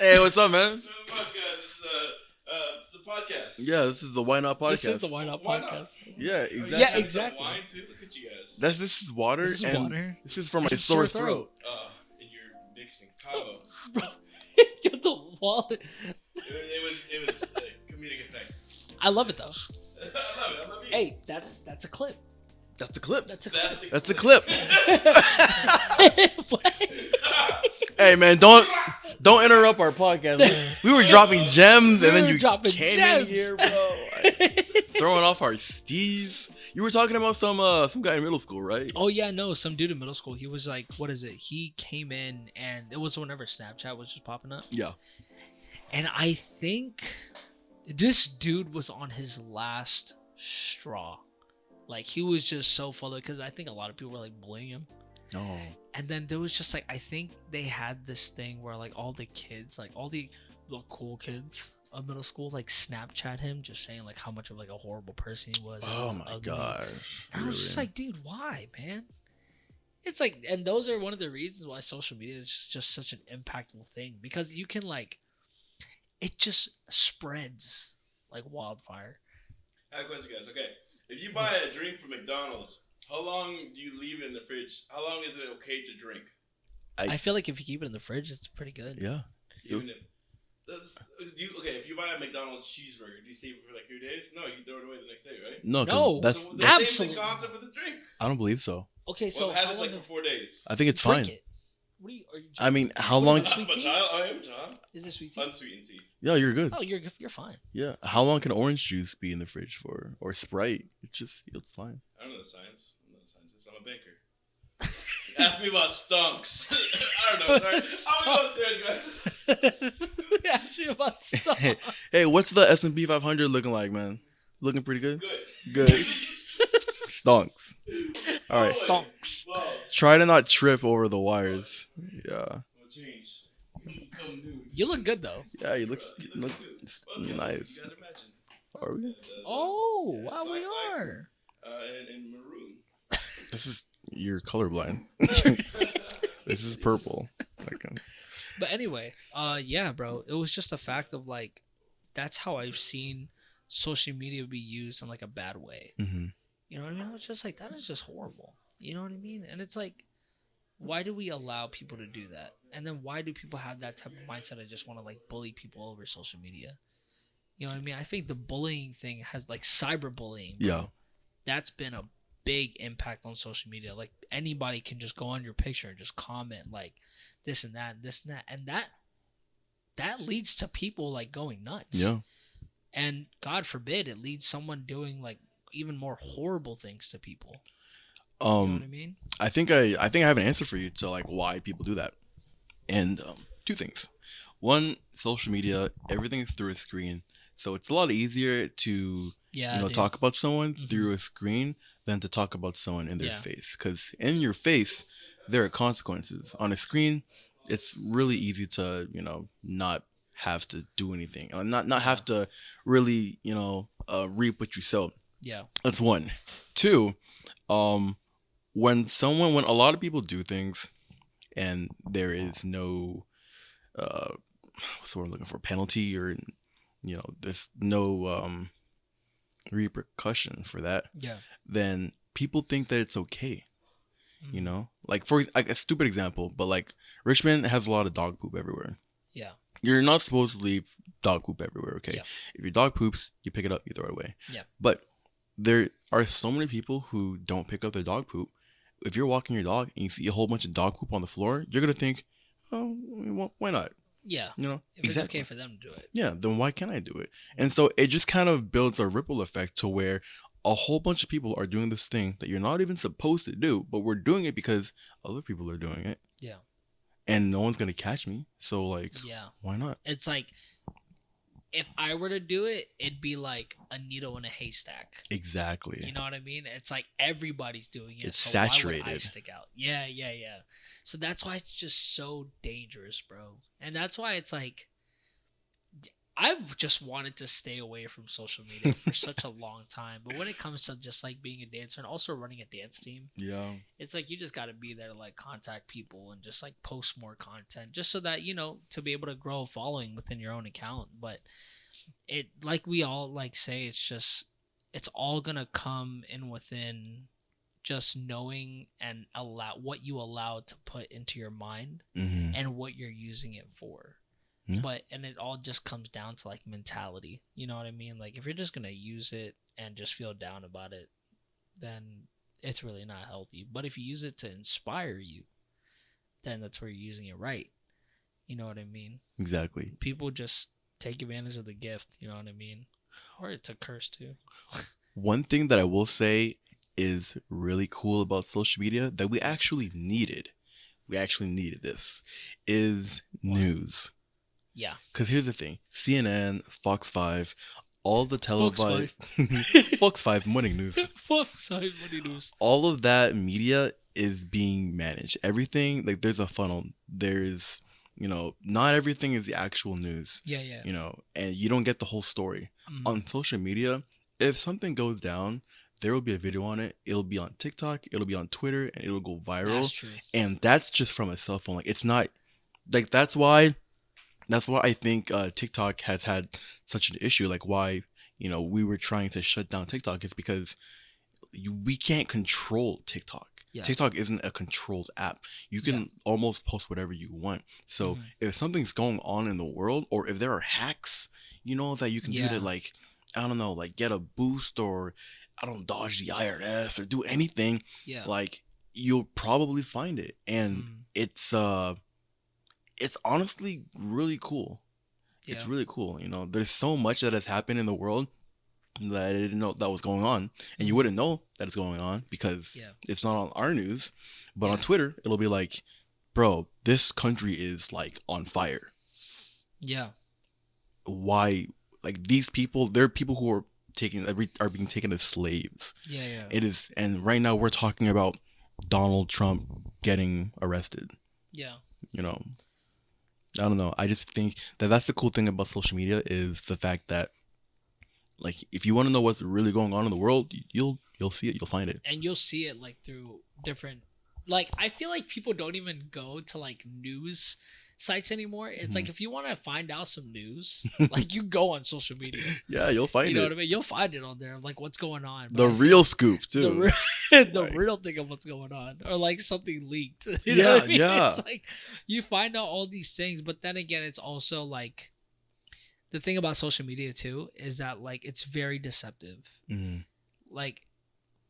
Speaker 1: Hey, what's up, man?
Speaker 3: Not much, guys. This is the podcast.
Speaker 1: Yeah, this is the Why Not podcast.
Speaker 2: This is the Why Not podcast.
Speaker 1: Yeah, exactly.
Speaker 2: Yeah, exactly.
Speaker 3: Wine too. Look at you guys.
Speaker 1: This is water.
Speaker 2: This is water.
Speaker 1: This is for my sore throat.
Speaker 3: And you're mixing combo.
Speaker 2: Bro, you're the wallet.
Speaker 3: It was comedic effect.
Speaker 2: I love it though.
Speaker 3: I love you.
Speaker 2: Hey, that's a clip.
Speaker 1: That's the clip.
Speaker 2: That's a clip.
Speaker 1: That's the clip.
Speaker 2: What?
Speaker 1: Hey, man, don't interrupt our podcast. We were dropping gems, and then you came in here, bro. Throwing off our steez. You were talking about some guy in middle school, right?
Speaker 2: Oh yeah, no, some dude in middle school. He was like, what is it? He came in, and it was whenever Snapchat was just popping up.
Speaker 1: Yeah.
Speaker 2: And I think this dude was on his last straw. Like, he was just so full of it, because I think a lot of people were like bullying him.
Speaker 1: Oh.
Speaker 2: And then there was just like, I think they had this thing where like all the kids, like all the cool kids of middle school, like Snapchat him, just saying like how much of like a horrible person he was.
Speaker 1: Oh my gosh.
Speaker 2: And I was just like, dude, why, man? It's like, and those are one of the reasons why social media is just such an impactful thing, because you can like, it just spreads like wildfire.
Speaker 3: I have a question, guys. Okay, if you buy a drink from McDonald's, how long do you leave it in the fridge? How long is it okay to drink?
Speaker 2: I feel like if you keep it in the fridge, it's pretty good.
Speaker 1: Yeah.
Speaker 3: Even if if you buy a McDonald's cheeseburger, do you save it for like 3 days? No, you throw it away the next day, right?
Speaker 1: No, 'cause
Speaker 2: No.
Speaker 1: that's
Speaker 3: So
Speaker 1: that,
Speaker 3: the same
Speaker 2: Absolutely.
Speaker 3: concept with the drink.
Speaker 1: I don't believe so.
Speaker 2: Okay, so
Speaker 3: Well, have
Speaker 2: how
Speaker 3: this
Speaker 2: long
Speaker 3: like for 4 days.
Speaker 1: I think it's
Speaker 2: drink
Speaker 1: fine.
Speaker 2: it? What are you? Are you
Speaker 1: I mean, how
Speaker 2: What
Speaker 1: long?
Speaker 2: is it, sweet tea?
Speaker 3: I am John.
Speaker 2: Is it sweet tea?
Speaker 3: Unsweetened tea.
Speaker 1: Yeah, you're good.
Speaker 2: Oh, you're fine.
Speaker 1: Yeah. How long can orange juice be in the fridge for, or Sprite? It's fine.
Speaker 3: I don't know the science. I'm not a scientist. I'm a banker. Ask me about stunks. I don't know. Sorry. I'm going upstairs, guys.
Speaker 2: Ask me about stuff.
Speaker 1: Hey, what's the S&P 500 looking like, man? Looking pretty good.
Speaker 3: Good.
Speaker 1: Good. Stonks. All right.
Speaker 2: Stonks.
Speaker 3: Wow.
Speaker 1: Try to not trip over the wires. Yeah.
Speaker 3: We'll change. Become nude.
Speaker 2: You look good though.
Speaker 1: Yeah, you look
Speaker 3: Okay,
Speaker 1: nice.
Speaker 3: You guys are matching.
Speaker 1: Are we?
Speaker 2: Oh, wow, we are.
Speaker 3: In maroon.
Speaker 1: This is you're colorblind. This is purple. Okay.
Speaker 2: But anyway, yeah, bro. It was just a fact of like, that's how I've seen social media be used in like a bad way.
Speaker 1: Mm-hmm.
Speaker 2: You know what I mean? It's just like, that is just horrible. You know what I mean? And it's like, why do we allow people to do that? And then why do people have that type of mindset of just want to like bully people over social media? You know what I mean? I think the bullying thing has like cyberbullying.
Speaker 1: Yeah.
Speaker 2: That's been a big impact on social media. Like anybody can just go on your picture and just comment like this and that, this and that. And that leads to people like going nuts.
Speaker 1: Yeah.
Speaker 2: And God forbid it leads someone doing like even more horrible things to people. You know what I mean?
Speaker 1: I think I have an answer for you to like why people do that. And two things. One, social media, everything is through a screen. So it's a lot easier to talk about someone through a screen than to talk about someone in their face. Because in your face, there are consequences. On a screen, it's really easy to, not have to do anything. Not have to really, reap what you sow.
Speaker 2: Yeah.
Speaker 1: That's one. Two, when a lot of people do things and there is no what's the word I'm looking for, penalty, or there's no repercussion for that, then people think that it's okay. Like for like a stupid example, but like Richmond has a lot of dog poop everywhere.
Speaker 2: Yeah.
Speaker 1: You're not supposed to leave dog poop everywhere, okay?
Speaker 2: Yeah.
Speaker 1: If your dog poops, you pick it up, you throw it away.
Speaker 2: Yeah.
Speaker 1: But there are so many people who don't pick up their dog poop. If you're walking your dog and you see a whole bunch of dog poop on the floor, you're gonna think, oh, why not?
Speaker 2: Yeah.
Speaker 1: If
Speaker 2: it's okay for them to do it.
Speaker 1: Yeah, then why can't I do it? And so it just kind of builds a ripple effect to where a whole bunch of people are doing this thing that you're not even supposed to do, but we're doing it because other people are doing it.
Speaker 2: Yeah.
Speaker 1: And no one's gonna catch me. So like, why not?
Speaker 2: It's like, if I were to do it, it'd be like a needle in a haystack.
Speaker 1: Exactly.
Speaker 2: You know what I mean? It's like everybody's doing it.
Speaker 1: It's
Speaker 2: so
Speaker 1: saturated.
Speaker 2: Why would I stick out? Yeah. So that's why it's just so dangerous, bro. And that's why it's like, I've just wanted to stay away from social media for such a long time. But when it comes to just like being a dancer and also running a dance team, it's like you just got to be there to like contact people and just like post more content just so that, to be able to grow a following within your own account. But it, like we all like say, it's all going to come in within just knowing and allow what you allow to put into your mind and what you're using it for.
Speaker 1: Yeah.
Speaker 2: And it all just comes down to like mentality. You know what I mean? Like if you're just going to use it and just feel down about it, then it's really not healthy. But if you use it to inspire you, then that's where you're using it right. You know what I mean?
Speaker 1: Exactly.
Speaker 2: People just take advantage of the gift. You know what I mean? Or it's a curse too.
Speaker 1: One thing that I will say is really cool about social media that we actually needed this, is news.
Speaker 2: Yeah.
Speaker 1: Because here's the thing. CNN, Fox 5, all the televised... Fox 5 morning news.
Speaker 2: Fox 5 morning news.
Speaker 1: All of that media is being managed. Everything, like there's a funnel. There's, not everything is the actual news.
Speaker 2: Yeah.
Speaker 1: And you don't get the whole story. Mm-hmm. On social media, if something goes down, there will be a video on it. It'll be on TikTok. It'll be on Twitter. And it'll go viral.
Speaker 2: That's true.
Speaker 1: And that's just from a cell phone. Like it's not... Like that's why I think TikTok has had such an issue. Like why, we were trying to shut down TikTok is because we can't control TikTok.
Speaker 2: Yeah.
Speaker 1: TikTok isn't a controlled app. You can almost post whatever you want. So if something's going on in the world, or if there are hacks, that you can do to, like, I don't know, like get a boost, or I don't dodge the IRS, or do anything, like, you'll probably find it. And it's honestly really cool. Yeah. It's really cool. There's so much that has happened in the world that I didn't know that was going on, and you wouldn't know that it's going on because it's not on our news, but on Twitter it'll be like, bro, this country is like on fire. Yeah. Why? Like, these people, they're people who are being taken as slaves. Yeah. It is, and right now we're talking about Donald Trump getting arrested. Yeah. I don't know. I just think that that's the cool thing about social media, is the fact that, like, if you want to know what's really going on in the world, you'll see it, you'll find it.
Speaker 2: And you'll see it, like, through different, like, I feel like people don't even go to, like, news sites anymore. It's like, if you want to find out some news, like, you go on social media.
Speaker 1: Yeah, you'll find it.
Speaker 2: You know what I mean? You'll find it on there, like, what's going on.
Speaker 1: The real scoop, too.
Speaker 2: The real thing of what's going on. Or, like, something leaked. You know what I mean? It's like, you find out all these things, but then again, it's also, like, the thing about social media, too, is that, like, it's very deceptive. Like,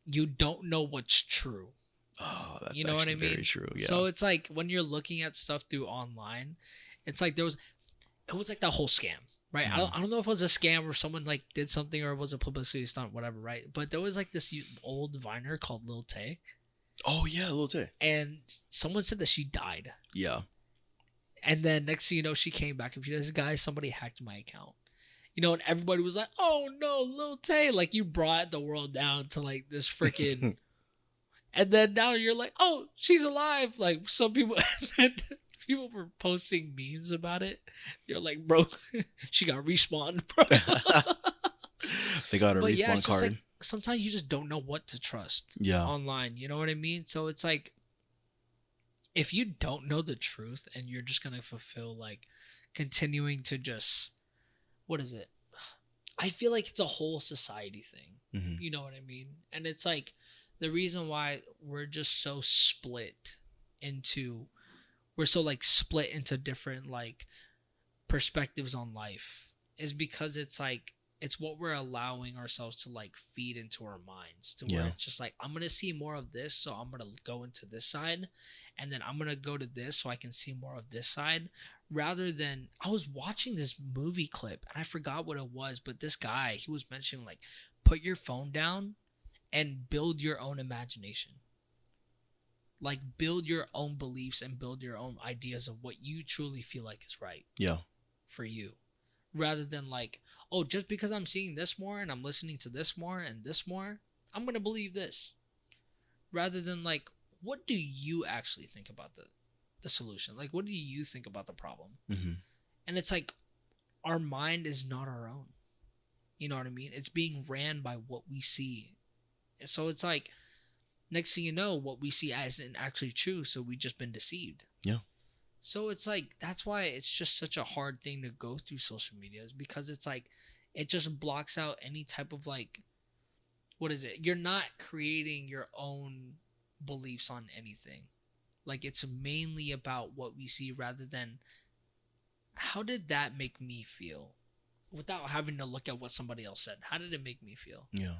Speaker 2: you don't know what's true.
Speaker 1: Oh, that's, you know what I mean? Very true. Yeah.
Speaker 2: So it's like, when you're looking at stuff through online, it's like it was like that whole scam, right? I don't know if it was a scam or someone, like, did something, or it was a publicity stunt, whatever, right? But there was, like, this old Viner called Lil Tay.
Speaker 1: Oh yeah, Lil Tay.
Speaker 2: And someone said that she died. Yeah. And then next thing you know, she came back. If you know this guy, somebody hacked my account. And everybody was like, "Oh no, Lil Tay!" Like, you brought the world down to, like, this freaking. And then now you're like, "Oh, she's alive!" Like, some people, people were posting memes about it. You're like, "Bro, she got respawned, bro."
Speaker 1: They got a respawn card.
Speaker 2: Like, sometimes you just don't know what to trust. Online. You know what I mean? So it's like, if you don't know the truth and you're just gonna fulfill, like, continuing to just, what is it? I feel like it's a whole society thing. You know what I mean? And it's like, the reason why we're just so split into different, like, perspectives on life is because it's like, it's what we're allowing ourselves to, like, feed into our minds, to where it's just like, I'm going to see more of this, so I'm going to go into this side, and then I'm going to go to this so I can see more of this side, rather than, I was watching this movie clip and I forgot what it was, but this guy, he was mentioning, like, put your phone down and build your own imagination. Like, build your own beliefs and build your own ideas of what you truly feel like is right. Yeah. For you. Rather than, like, oh, just because I'm seeing this more and I'm listening to this more and this more, I'm going to believe this. Rather than, like, what do you actually think about the solution? Like, what do you think about the problem? And it's like, our mind is not our own. You know what I mean? It's being ran by what we see. So it's like, next thing you know, what we see isn't actually true, so we've just been deceived. Yeah. So it's like, that's why it's just such a hard thing to go through social media, is because it's like, it just blocks out any type of, like, what is it? You're not creating your own beliefs on anything. Like, it's mainly about what we see, rather than, how did that make me feel? Without having to look at what somebody else said. How did it make me feel? Yeah.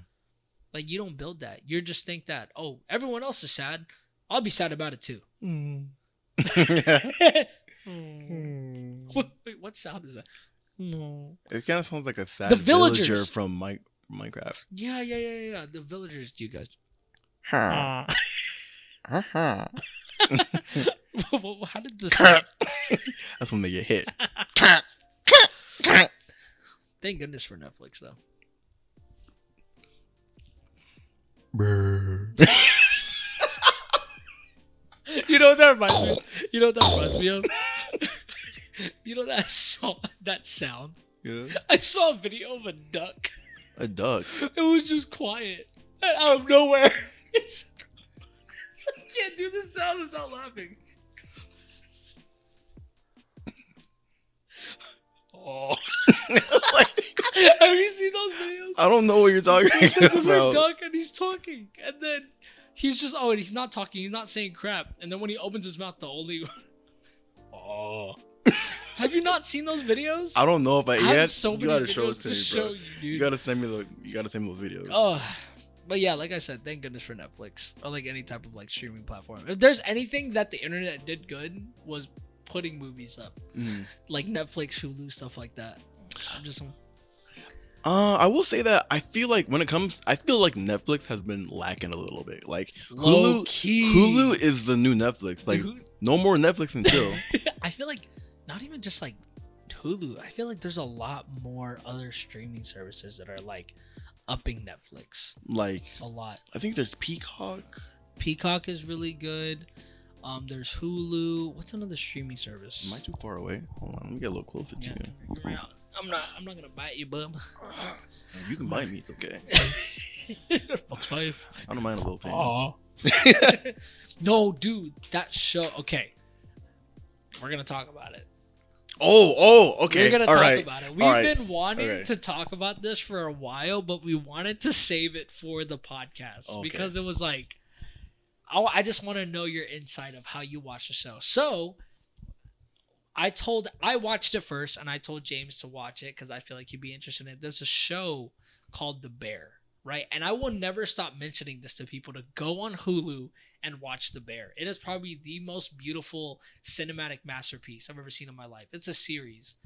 Speaker 2: Like, you don't build that. You just think that, oh, everyone else is sad, I'll be sad about it too. Wait, what sound is that?
Speaker 1: It kind of sounds like a sad villager from Minecraft.
Speaker 2: Yeah. The villagers, you guys.
Speaker 1: Huh.
Speaker 2: How did this sound?
Speaker 1: That's when they get hit.
Speaker 2: Thank goodness for Netflix, though. You know what that reminds me? You know what that reminds me of? You know that song, that sound? Yeah. I saw a video of a duck.
Speaker 1: A duck?
Speaker 2: It was just quiet. And out of nowhere. I can't do this sound without laughing. Oh. Have you seen those videos?
Speaker 1: I don't know what you're talking about.
Speaker 2: There's a duck and he's talking. And then he's just and he's not talking, he's not saying crap, and then when he opens his mouth, the only oh. Have you not seen those videos?
Speaker 1: I don't know if I
Speaker 2: have
Speaker 1: yet.
Speaker 2: so
Speaker 1: You
Speaker 2: many
Speaker 1: gotta show it
Speaker 2: videos
Speaker 1: to
Speaker 2: to
Speaker 1: me,
Speaker 2: show
Speaker 1: bro.
Speaker 2: you, dude.
Speaker 1: You gotta send me those videos.
Speaker 2: Oh, but yeah, like I said, thank goodness for Netflix or like any type of like streaming platform. If there's anything that the internet did good was putting movies up, like Netflix, Hulu, stuff like that. I'm just.
Speaker 1: I will say that I feel like I feel like Netflix has been lacking a little bit. Like
Speaker 2: Low key.
Speaker 1: Hulu is the new Netflix. Like no more Netflix and chill.
Speaker 2: I feel like not even just like Hulu. I feel like there's a lot more other streaming services that are like upping Netflix.
Speaker 1: Like
Speaker 2: a lot.
Speaker 1: I think there's Peacock.
Speaker 2: Peacock is really good. There's Hulu. What's another streaming service?
Speaker 1: Am I too far away? Hold on, let me get a little closer to you.
Speaker 2: I'm not gonna bite you, bub.
Speaker 1: You can bite me, it's okay.
Speaker 2: Fox 5.
Speaker 1: I don't mind a little pain.
Speaker 2: Aw. No, dude, that show. Okay, we're gonna talk about it.
Speaker 1: Okay.
Speaker 2: We're gonna talk about it. We've been wanting to talk about this for a while, but we wanted to save it for the podcast because it was like, I just want to know your insight of how you watch the show. So I watched it first, and I told James to watch it because I feel like he'd be interested in it. There's a show called The Bear, right? And I will never stop mentioning this to people to go on Hulu and watch The Bear. It is probably the most beautiful cinematic masterpiece I've ever seen in my life. It's a series.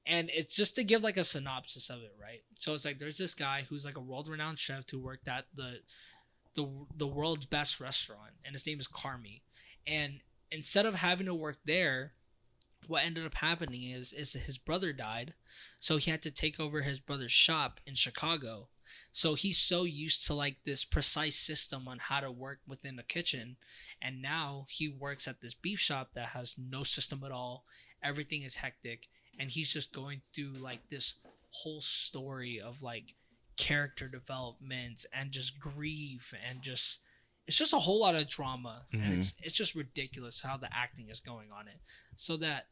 Speaker 2: And it's just to give like a synopsis of it, right? So it's like there's this guy who's like a world-renowned chef who worked at the world's best restaurant, and his name is Carmi. And instead of having to work there, what ended up happening is his brother died, so he had to take over his brother's shop in Chicago. So he's so used to like this precise system on how to work within a kitchen, and now he works at this beef shop that has no system at all. Everything is hectic, and he's just going through like this whole story of like character development and just grief and just it's just a whole lot of drama, and it's just ridiculous how the acting is going on it. So that,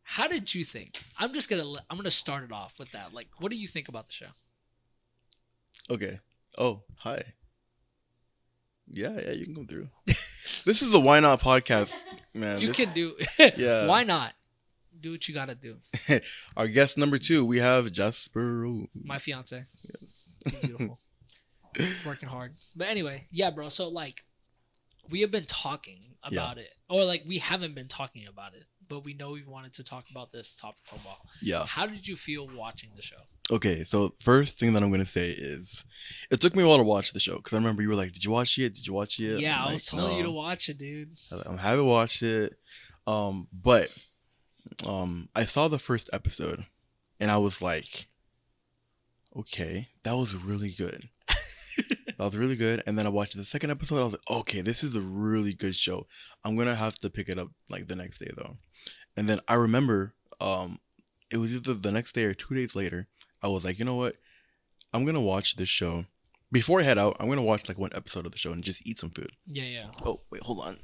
Speaker 2: how did you think? I'm gonna start it off with that. Like, what do you think about the show?
Speaker 1: Okay. Oh, hi. Yeah, you can come through. This is the Why Not podcast, man.
Speaker 2: You can do.
Speaker 1: Yeah.
Speaker 2: Why not? Do what you gotta do.
Speaker 1: Our guest number 2, we have Jasper.
Speaker 2: My fiance.
Speaker 1: Yes.
Speaker 2: She's beautiful. Working hard. But anyway, yeah, bro. So like, we have been talking about it, or like we haven't been talking about it, but we know we wanted to talk about this topic for a while.
Speaker 1: Yeah.
Speaker 2: How did you feel watching the show?
Speaker 1: Okay, so first thing that I'm gonna say is, it took me a while to watch the show because I remember you were like, "Did you watch it? Did you watch it?"
Speaker 2: Yeah, I
Speaker 1: like,
Speaker 2: was telling you to watch it, dude.
Speaker 1: I haven't watched it, but I saw the first episode, and I was like, "Okay, that was really good." That was really good. And then I watched the second episode. I was like, okay, this is a really good show. I'm going to have to pick it up like the next day though. And then I remember it was either the next day or 2 days later. I was like, you know what? I'm going to watch this show. Before I head out, I'm going to watch like one episode of the show and just eat some food.
Speaker 2: Yeah.
Speaker 1: Oh, wait, hold on.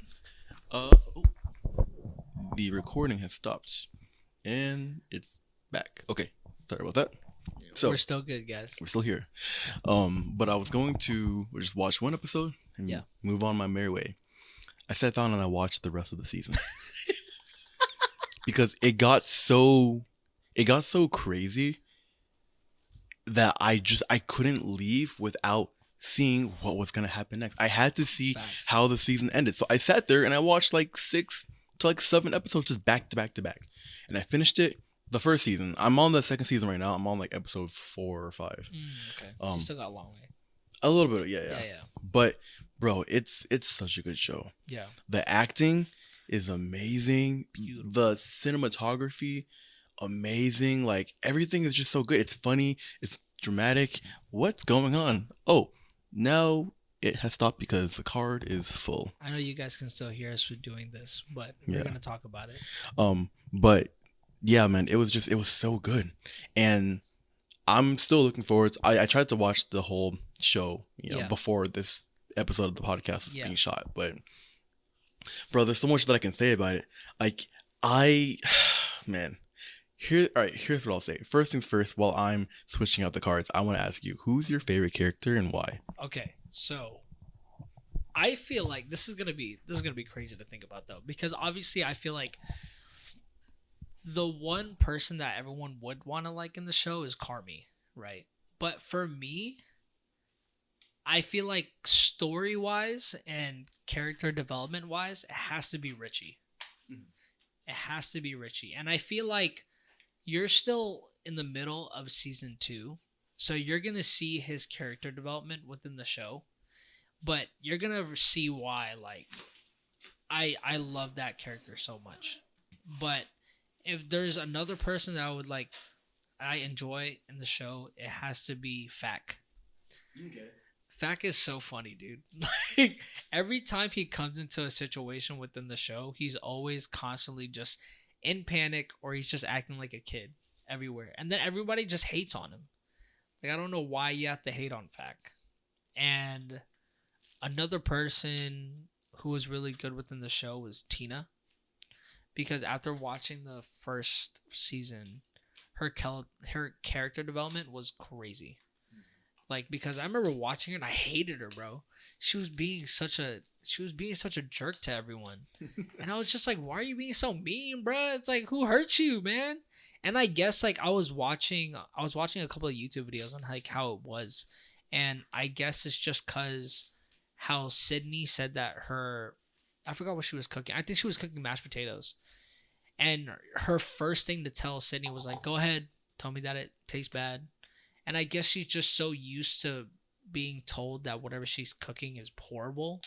Speaker 1: The recording has stopped. And it's back. Okay. Sorry about that. So
Speaker 2: we're still good, guys.
Speaker 1: We're still here. But I was going to just watch one episode and move on my merry way. I sat down and I watched the rest of the season. Because it got so crazy that I couldn't leave without seeing what was going to happen next. I had to see how the season ended. So I sat there and I watched like 6 to like 7 episodes just back to back to back. And I finished it. The first season. I'm on the second season right now. I'm on like episode 4 or 5.
Speaker 2: Okay. So you still got a long way.
Speaker 1: A little bit, yeah. But bro, it's such a good show.
Speaker 2: Yeah.
Speaker 1: The acting is amazing.
Speaker 2: Beautiful.
Speaker 1: The cinematography, amazing. Like everything is just so good. It's funny. It's dramatic. What's going on? Oh, now it has stopped because the card is full.
Speaker 2: I know you guys can still hear us for doing this, but we're gonna talk about it.
Speaker 1: But yeah, man, it was so good. And I'm still looking forward to, I tried to watch the whole show, before this episode of the podcast was being shot. But, bro, there's so much that I can say about it. Like, man, here's what I'll say. First things first, while I'm switching out the cards, I want to ask you, who's your favorite character and why?
Speaker 2: Okay, so I feel like this is gonna be crazy to think about though, because obviously I feel like the one person that everyone would want to like in the show is Carmi, right? But for me, I feel like story wise and character development wise, it has to be Richie. It has to be Richie. And I feel like you're still in the middle of season 2. So you're going to see his character development within the show. But you're going to see why, like, I love that character so much. But if there's another person that I enjoy in the show, it has to be Fak.
Speaker 3: Okay.
Speaker 2: Fak is so funny, dude. Like, every time he comes into a situation within the show, he's always constantly just in panic, or he's just acting like a kid everywhere. And then everybody just hates on him. Like, I don't know why you have to hate on Fak. And another person who was really good within the show was Tina. Because after watching the first season, her character development was crazy. Like, because I remember watching her and I hated her, bro. She was being such a jerk to everyone. And I was just like, why are you being so mean, bro? It's like, who hurt you, man? And I guess like I was watching a couple of YouTube videos on like how it was. And I guess it's just cause how Sydney said that I forgot what she was cooking. I think she was cooking mashed potatoes. And her first thing to tell Sydney was like, go ahead, tell me that it tastes bad. And I guess she's just so used to being told that whatever she's cooking is horrible.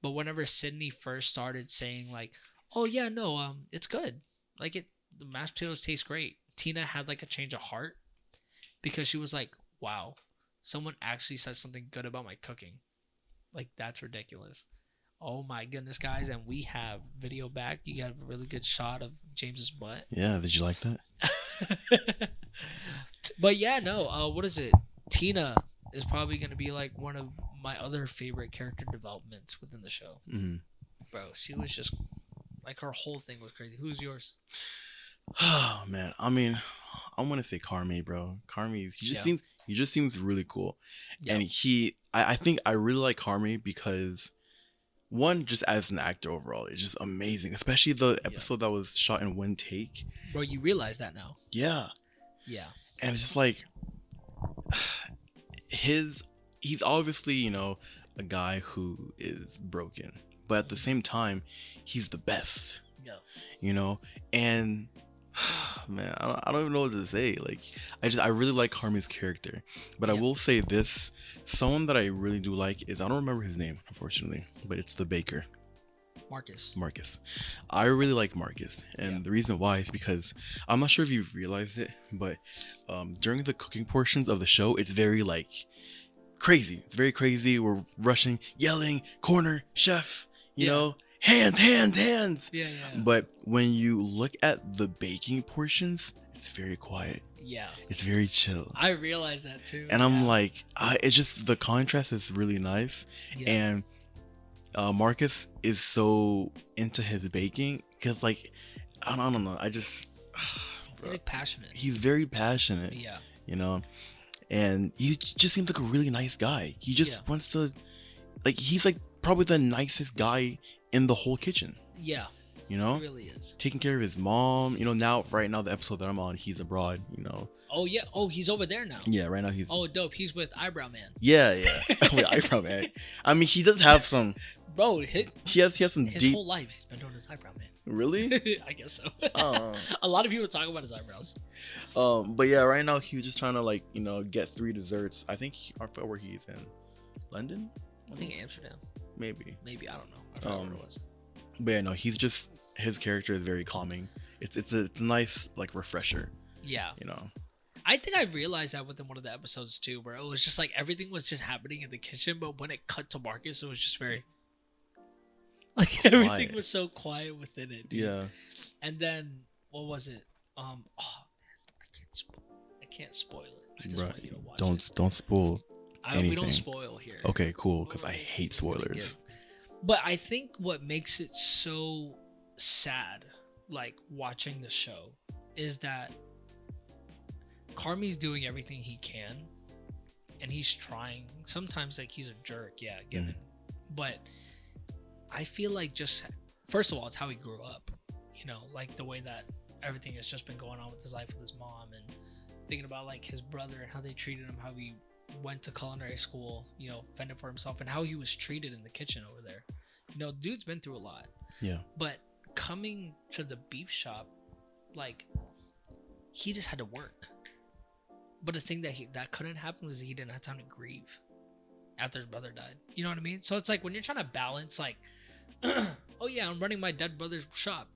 Speaker 2: But whenever Sydney first started saying like, oh yeah, no, it's good. Like the mashed potatoes taste great. Tina had like a change of heart because she was like, wow, someone actually said something good about my cooking. Like, that's ridiculous. Oh my goodness, guys. And we have video back. You got a really good shot of James's butt.
Speaker 1: Yeah, did you like that?
Speaker 2: But yeah, no, what is it? Tina is probably going to be like one of my other favorite character developments within the show.
Speaker 1: Mm-hmm.
Speaker 2: Bro, she was just like, her whole thing was crazy. Who's yours?
Speaker 1: Oh man, I mean, I'm gonna say Carmi, bro. Carmi, he just seems really cool, and I think I really like Carmi because one, just as an actor overall, is just amazing, especially the episode that was shot in one take.
Speaker 2: Bro, you realize that now?
Speaker 1: Yeah, and it's just like he's obviously a guy who is broken, but at the same time, he's the best. And man, I don't even know what to say. Like, I really like Carmi's character, but I will say this: someone that I really do like is, I don't remember his name, unfortunately, but it's the baker. Marcus. I really like Marcus, and the reason why is because I'm not sure if you've realized it, but during the cooking portions of the show, it's very like crazy. It's very crazy. We're rushing, yelling, corner, chef, you know, hands.
Speaker 2: Yeah.
Speaker 1: But when you look at the baking portions, it's very quiet.
Speaker 2: Yeah.
Speaker 1: It's very chill.
Speaker 2: I realize that too.
Speaker 1: And I'm like, it's just, the contrast is really nice.
Speaker 2: Yeah.
Speaker 1: And Marcus is so into his baking because, like, I don't know. He's
Speaker 2: like passionate.
Speaker 1: He's very passionate.
Speaker 2: Yeah.
Speaker 1: And he just seems like a really nice guy. He just wants to, like, he's like probably the nicest guy in the whole kitchen.
Speaker 2: Yeah.
Speaker 1: He
Speaker 2: really is.
Speaker 1: Taking care of his mom. Right now, the episode that I'm on, he's abroad,
Speaker 2: Oh, yeah. Oh, he's over there now.
Speaker 1: Yeah, right now he's...
Speaker 2: Oh, dope. He's with Eyebrow Man.
Speaker 1: Yeah. With Eyebrow Man. I mean, he does have some...
Speaker 2: Bro,
Speaker 1: he has some
Speaker 2: his
Speaker 1: deep...
Speaker 2: whole life he's been known as Eyebrow Man.
Speaker 1: Really?
Speaker 2: I guess so. A lot of people talk about his eyebrows.
Speaker 1: But yeah, right now he's just trying to, like, get 3 desserts. I think I forgot where he's in. London?
Speaker 2: I think Amsterdam.
Speaker 1: Maybe,
Speaker 2: I don't know. I forgot where it was.
Speaker 1: But yeah, no, he's just... His character is very calming. It's a nice, like, refresher.
Speaker 2: Yeah. I think I realized that within one of the episodes too, where it was just like everything was just happening in the kitchen, but when it cut to Marcus, it was just very... Like, everything was so quiet within it. Dude.
Speaker 1: Yeah.
Speaker 2: And then, what was it? Oh, man, I can't spoil it. I just want you to watch it.
Speaker 1: Don't spoil anything.
Speaker 2: We don't spoil here.
Speaker 1: Okay, cool, because I hate spoilers.
Speaker 2: But I think what makes it so sad, like, watching the show, is that Carmi's doing everything he can, and he's trying. Sometimes, like, he's a jerk, given But I feel like just first of all, it's how he grew up. You know, like the way that everything has just been going on with his life with his mom, and thinking about like his brother and how they treated him, how he went to culinary school, you know, fended for himself, and how he was treated in the kitchen over there. You know, dude's been through a lot.
Speaker 1: Yeah.
Speaker 2: But coming to the beef shop, like, he just had to work. But the thing that couldn't happen was he didn't have time to grieve after his brother died. You know what I mean? So it's like when you're trying to balance, like, oh yeah, I'm running my dead brother's shop.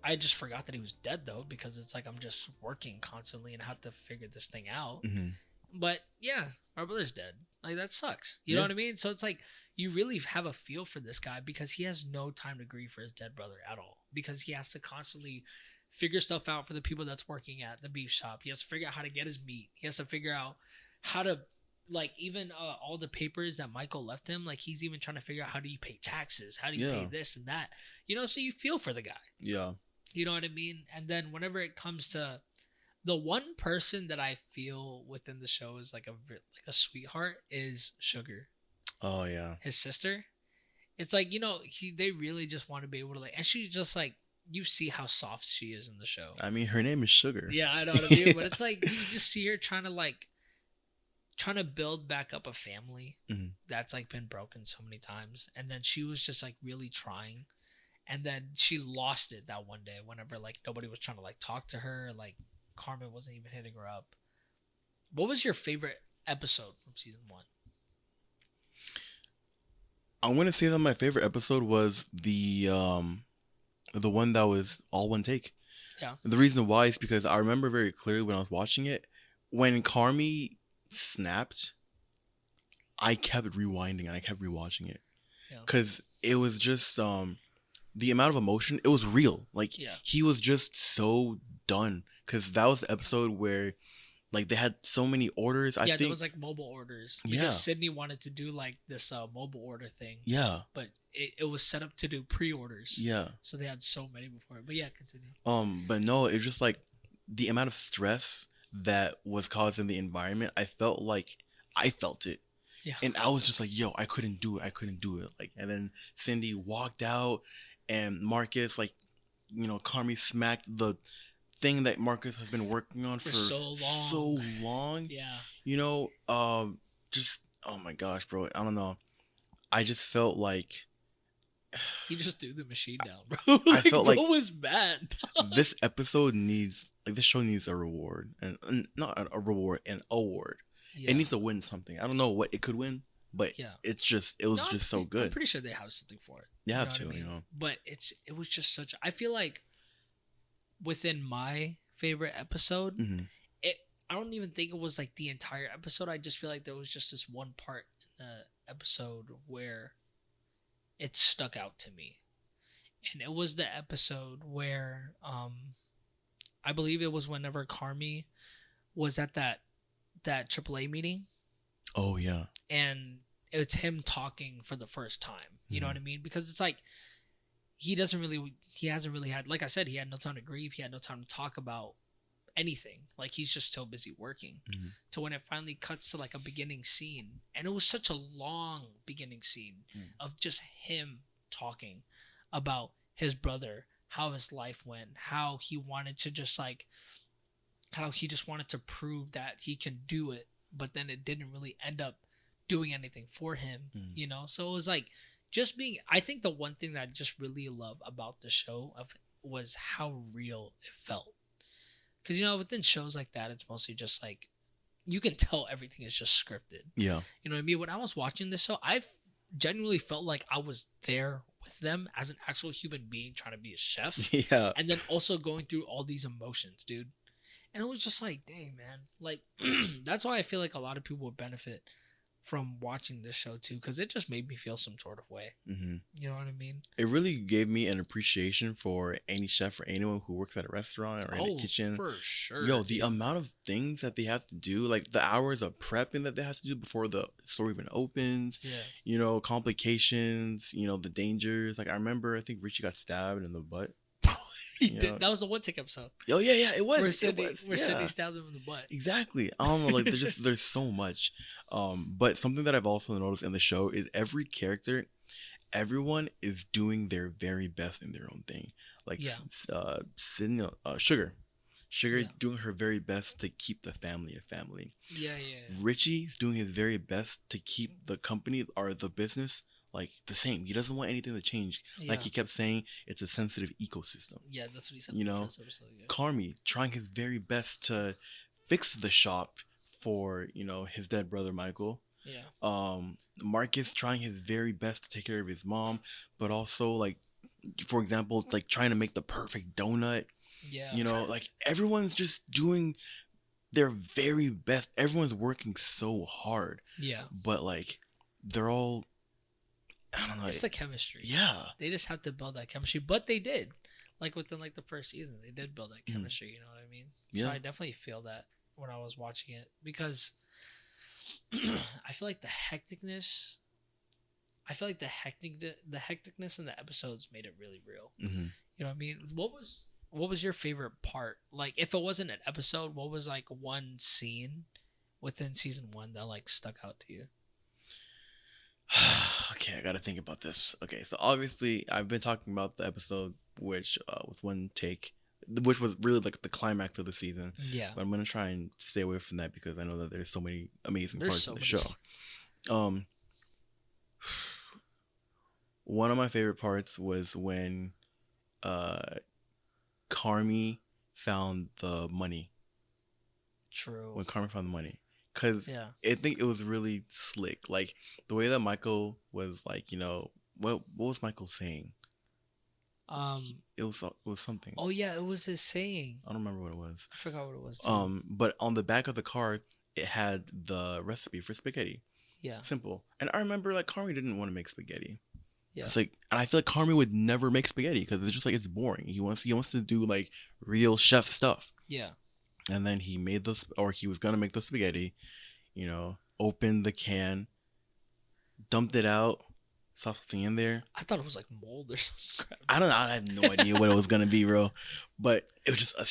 Speaker 2: I just forgot that he was dead though, because it's like I'm just working constantly and have to figure this thing out.
Speaker 1: Mm-hmm.
Speaker 2: But yeah, my brother's dead. Like, that sucks. You know what I mean? So it's like you really have a feel for this guy because he has no time to grieve for his dead brother at all, because he has to constantly figure stuff out for the people that's working at the beef shop. He has to figure out how to get his meat. He has to figure out how to, like, even all the papers that Michael left him, like, he's even trying to figure out how do you pay taxes? How do you pay this and that? You know, so you feel for the guy.
Speaker 1: Yeah.
Speaker 2: You know what I mean? And then whenever it comes to the one person that I feel within the show is like a sweetheart is Sugar.
Speaker 1: Oh yeah.
Speaker 2: His sister. It's like, you know, they really just want to be able to, like, and she's just like, you see how soft she is in the show.
Speaker 1: I mean, her name is Sugar.
Speaker 2: Yeah, I know what I mean. But it's like, you just see her trying to build back up a family that's like been broken so many times. And then she was just like really trying. And then she lost it that one day whenever like nobody was trying to like talk to her. Like Carmen wasn't even hitting her up. What was your favorite episode from season 1?
Speaker 1: I want to say that my favorite episode was the one that was all one take.
Speaker 2: Yeah.
Speaker 1: The reason why is because I remember very clearly when I was watching it, when Carmi snapped, I kept rewinding and I kept rewatching it. Because it was just the amount of emotion, it was real. Like, he was just so done. Because that was the episode where, like, they had so many orders. I think
Speaker 2: there was, like, mobile orders. Because Sydney wanted to do, like, this mobile order thing.
Speaker 1: Yeah.
Speaker 2: But it was set up to do pre-orders.
Speaker 1: Yeah.
Speaker 2: So they had so many before. But yeah, continue.
Speaker 1: But no, it's just, like, the amount of stress that was caused in the environment, I felt it. Yeah. And I was just like, yo, I couldn't do it. Like, and then Cindy walked out, and Marcus, like, you know, Carmi smacked the thing that Marcus has been working on for so long. Yeah. You know, just, oh my gosh, bro. I don't know. I just felt like
Speaker 2: he just threw the machine down, bro. Like, I felt like was bad.
Speaker 1: This episode needs, like, this show needs a reward, and not a reward, an award. Yeah. It needs to win something. I don't know what it could win, but it was just so good.
Speaker 2: I'm pretty sure they have something for it.
Speaker 1: They have to, you know.
Speaker 2: But it was just such. I feel like within my favorite episode, I don't even think it was like the entire episode. I just feel like there was just this one part in the episode where it stuck out to me, and it was the episode where I believe it was whenever Carmi was at that AAA meeting.
Speaker 1: Oh yeah.
Speaker 2: And it's him talking for the first time. You know what I mean? Because it's like he hasn't really had, like I said, he had no time to grieve. He had no time to talk about anything. Like, he's just so busy working. To when it finally cuts to like a beginning scene, and it was such a long beginning scene of just him talking about his brother, how his life went, how he wanted to just like, how he just wanted to prove that he can do it, but then it didn't really end up doing anything for him, you know? So it was like just being, I think the one thing that I just really love about the show was how real it felt. Because, you know, within shows like that, it's mostly just like, you can tell everything is just scripted. Yeah. You know what I mean? When I was watching this show, I genuinely felt like I was there with them as an actual human being trying to be a chef. Yeah. And then also going through all these emotions, dude. And it was just like, dang, man. Like, that's why I feel like a lot of people would benefit from watching this show, too. Because it just made me feel some sort of way. You know what I mean?
Speaker 1: It really gave me an appreciation for any chef or anyone who works at a restaurant or in a kitchen.
Speaker 2: For sure.
Speaker 1: Yo, the amount of things that they have to do, like the hours of prepping that they have to do before the store even opens. Yeah. You know, complications, you know, the dangers. Like, I remember, I think Richie got stabbed in the butt.
Speaker 2: He
Speaker 1: You
Speaker 2: did.
Speaker 1: know?
Speaker 2: That was the one take episode.
Speaker 1: Oh yeah, it was.
Speaker 2: Where
Speaker 1: It
Speaker 2: Sydney,
Speaker 1: was,
Speaker 2: where
Speaker 1: yeah.
Speaker 2: Sydney stabbed him in the butt.
Speaker 1: Exactly. I don't know. Like there's so much. But something that I've also noticed in the show is every character, everyone is doing their very best in their own thing. Like Sydney, Sugar is
Speaker 2: Yeah.
Speaker 1: doing her very best to keep the family a family.
Speaker 2: Yeah.
Speaker 1: Richie's doing his very best to keep the company or the business like the same. He doesn't want anything to change.
Speaker 2: Yeah.
Speaker 1: Like he kept saying, it's a sensitive ecosystem.
Speaker 2: Yeah, that's what he said.
Speaker 1: You
Speaker 2: in the
Speaker 1: know,
Speaker 2: first episode, yeah.
Speaker 1: Carmi trying his very best to fix the shop for his dead brother Michael.
Speaker 2: Yeah.
Speaker 1: Marcus trying his very best to take care of his mom, but also like, for example, like trying to make the perfect donut.
Speaker 2: Yeah.
Speaker 1: Like everyone's just doing their very best. Everyone's working so hard,
Speaker 2: Yeah.
Speaker 1: but like they're all, I don't know.
Speaker 2: It's the chemistry.
Speaker 1: Yeah.
Speaker 2: They just have to build that chemistry, but they did. Like within like the first season, they did build that chemistry. You know what I mean? So
Speaker 1: Yeah.
Speaker 2: I definitely feel that when I was watching it because I feel like the hecticness. I feel like the hecticness in the episodes made it really real.
Speaker 1: Mm-hmm.
Speaker 2: You know what I mean? What was your favorite part? Like, if it wasn't an episode, what was like one scene within season 1 that like stuck out to you?
Speaker 1: Okay, I gotta think about this. Okay, so obviously I've been talking about the episode which was one take, which was really like the climax of the season.
Speaker 2: Yeah.
Speaker 1: But I'm gonna try and stay away from that because I know that there's so many amazing
Speaker 2: There's
Speaker 1: parts
Speaker 2: so
Speaker 1: of the
Speaker 2: many.
Speaker 1: show. One of my favorite parts was when Carmi found the money.
Speaker 2: True.
Speaker 1: When Carmi found the money. Because
Speaker 2: Yeah.
Speaker 1: I think it was really slick. Like, the way that Michael was like, what was Michael saying? It was something.
Speaker 2: Oh yeah, it was his saying.
Speaker 1: I don't remember what it was.
Speaker 2: I forgot what it was. Too.
Speaker 1: But on the back of the card, it had the recipe for spaghetti.
Speaker 2: Yeah.
Speaker 1: Simple. And I remember like Carmi didn't want to make spaghetti.
Speaker 2: Yeah.
Speaker 1: It's like, and I feel like Carmi would never make spaghetti because it's just like it's boring. He wants to do like real chef stuff.
Speaker 2: Yeah.
Speaker 1: And then he made he was gonna make the spaghetti. Opened the can, dumped it out, saw something in there.
Speaker 2: I thought it was like mold or something.
Speaker 1: I don't know. I had no idea what it was gonna be, bro. But it was just a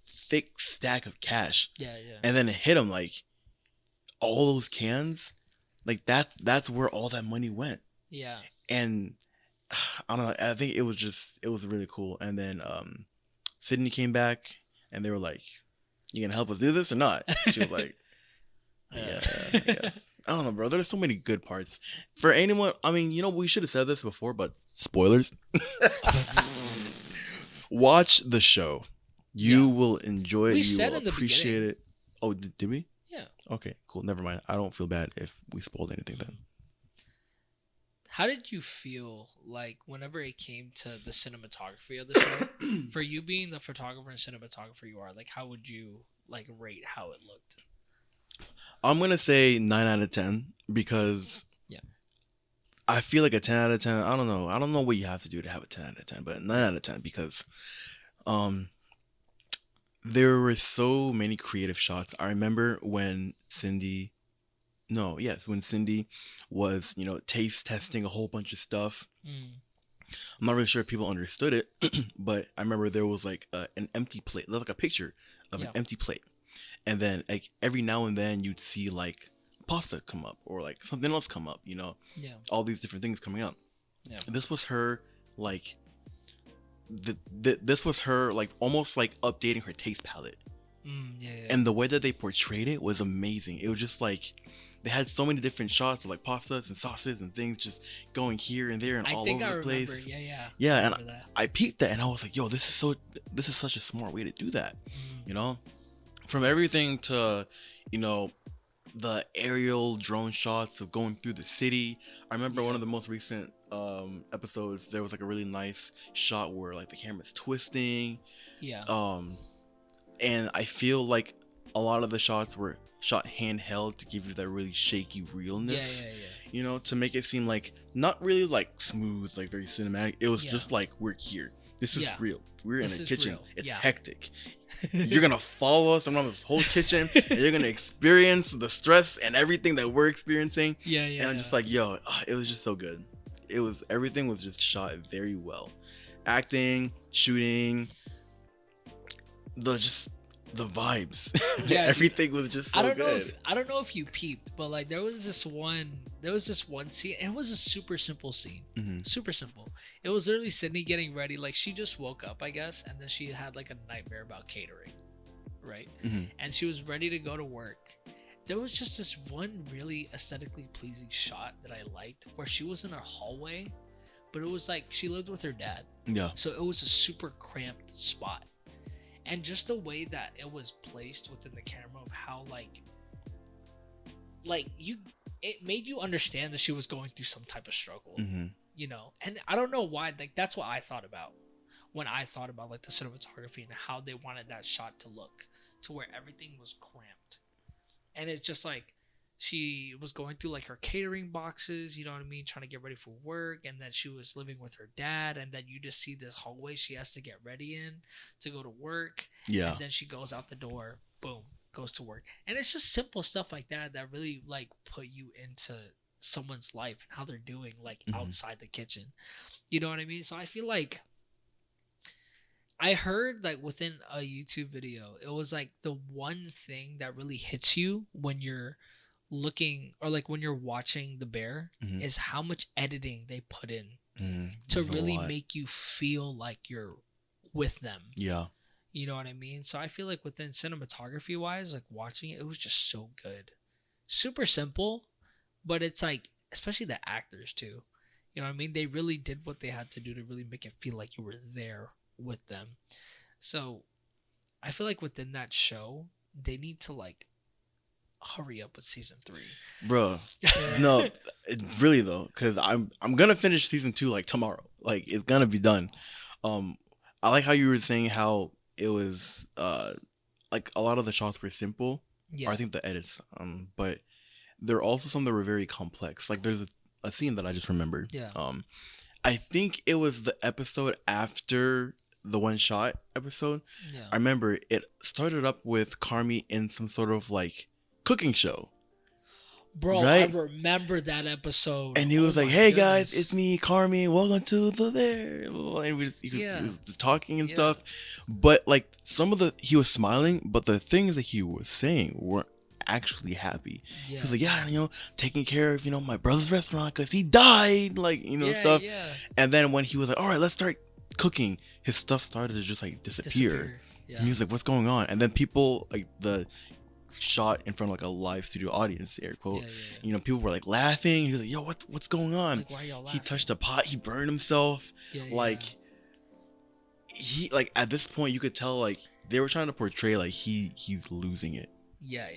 Speaker 1: thick stack of cash.
Speaker 2: Yeah.
Speaker 1: And then it hit him like all those cans. Like that's where all that money went.
Speaker 2: Yeah.
Speaker 1: And I don't know. I think it was really cool. And then Sydney came back and they were like, "You gonna help us do this or not?" She was like, "Yeah, yes." I don't know, bro. There's so many good parts. For anyone, I mean, we should have said this before, but spoilers. Watch the show. You will enjoy it. You will appreciate it. Oh, did we?
Speaker 2: Yeah.
Speaker 1: Okay, cool. Never mind. I don't feel bad if we spoiled anything then.
Speaker 2: How did you feel like whenever it came to the cinematography of the show? For you being the photographer and cinematographer you are, like how would you like rate how it looked?
Speaker 1: I'm gonna say 9 out of 10 because I feel like a 10 out of 10. I don't know what you have to do to have a 10 out of 10, but 9 out of 10 because there were so many creative shots. I remember when Cindy was, taste testing a whole bunch of stuff. I'm not really sure if people understood it, but I remember there was like an empty plate. There was like a picture of an empty plate. And then like every now and then you'd see like pasta come up or like something else come up, all these different things coming up.
Speaker 2: Yeah.
Speaker 1: This was her like, this was her like almost like updating her taste palette. And the way that they portrayed it was amazing. It was just like they had so many different shots of like pastas and sauces and things just going here and there and all over the place. Yeah, and I peeped that and I was like, yo, this is such a smart way to do that. From everything to the aerial drone shots of going through the city. I remember one of the most recent episodes, there was like a really nice shot where like the camera's twisting. And I feel like a lot of the shots were shot handheld to give you that really shaky realness. To make it seem like not really like smooth, like very cinematic. It was just like, we're here. This is real. We're in a kitchen. Real. It's hectic. You're gonna follow us around this whole kitchen and you're gonna experience the stress and everything that we're experiencing. And I'm just like, yo, it was just so good. Everything was just shot very well. Acting, shooting, the vibes.
Speaker 2: Yeah,
Speaker 1: Everything was just so good.
Speaker 2: I don't know if you peeped, but like there was this one scene, and it was a super simple scene.
Speaker 1: Hmm.
Speaker 2: Super simple. It was literally Sydney getting ready, like she just woke up, I guess, and then she had like a nightmare about catering, right?
Speaker 1: Hmm.
Speaker 2: And she was ready to go to work. There was just this one really aesthetically pleasing shot that I liked where she was in a hallway, but it was like she lived with her dad.
Speaker 1: Yeah.
Speaker 2: So it was a super cramped spot. And just the way that it was placed within the camera of how it made you understand that she was going through some type of struggle,
Speaker 1: Hmm.
Speaker 2: you know. And I don't know why, like that's what I thought about when I thought about like the cinematography and how they wanted that shot to look, to where everything was cramped. And it's just like she was going through like her catering boxes, you know what I mean, trying to get ready for work, and then she was living with her dad, and then you just see this hallway she has to get ready in to go to work.
Speaker 1: Yeah.
Speaker 2: And then she goes out the door, boom, goes to work. And it's just simple stuff like that that really like put you into someone's life and how they're doing like outside the kitchen. You know what I mean? So I feel like I heard like within a YouTube video, it was like the one thing that really hits you when you're looking or like when you're watching The Bear is how much editing they put in to really make you feel like you're with them.
Speaker 1: Yeah.
Speaker 2: You know what I mean? So I feel like within cinematography wise, like watching it, it was just so good. Super simple, but it's like, especially the actors too. You know what I mean? They really did what they had to do to really make it feel like you were there with them. So I feel like within that show, they need to like hurry up with season 3.
Speaker 1: Bro. No, really though, because I'm gonna finish season 2 like tomorrow. Like it's gonna be done. I like how you were saying how it was like a lot of the shots were simple.
Speaker 2: Yeah.
Speaker 1: Or I think the edits, but there are also some that were very complex. Like there's a scene that I just remembered.
Speaker 2: Yeah.
Speaker 1: I think it was the episode after the one shot episode.
Speaker 2: Yeah.
Speaker 1: I remember it started up with Carmi in some sort of like cooking show.
Speaker 2: Bro,
Speaker 1: right?
Speaker 2: I remember that episode.
Speaker 1: And he was like,
Speaker 2: my
Speaker 1: "Hey
Speaker 2: goodness.
Speaker 1: guys, it's me, Carmi. Welcome to the there." And he was just talking and stuff. But like he was smiling, but the things that he was saying weren't actually happy. He was like, "Yeah, taking care of my brother's restaurant because he died," like stuff.
Speaker 2: Yeah.
Speaker 1: And then when he was like, "All right, let's start cooking," his stuff started to just like disappear.
Speaker 2: Yeah.
Speaker 1: And he was like, "What's going on?" And then people like the shot in front of like a live studio audience, air quote.
Speaker 2: Yeah.
Speaker 1: People were like laughing. He was like, "Yo, what's going on?"
Speaker 2: Like, why are y'all
Speaker 1: He
Speaker 2: laughing?
Speaker 1: touched a pot. He burned himself. Like he like at this point you could tell like they were trying to portray like he's losing it.
Speaker 2: Yeah.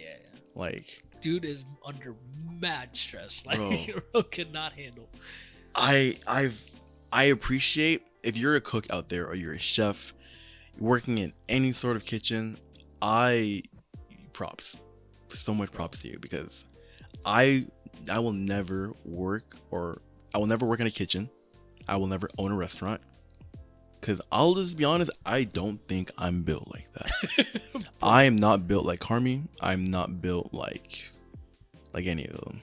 Speaker 1: Like
Speaker 2: dude is under mad stress. Like
Speaker 1: Bro.
Speaker 2: bro cannot handle.
Speaker 1: I appreciate if you're a cook out there or you're a chef working in any sort of kitchen. So much props to you because I will never work in a kitchen. I will never own a restaurant because I'll just be honest, I don't think I'm built like that. I am not built like Carmi. I'm not built like any of them.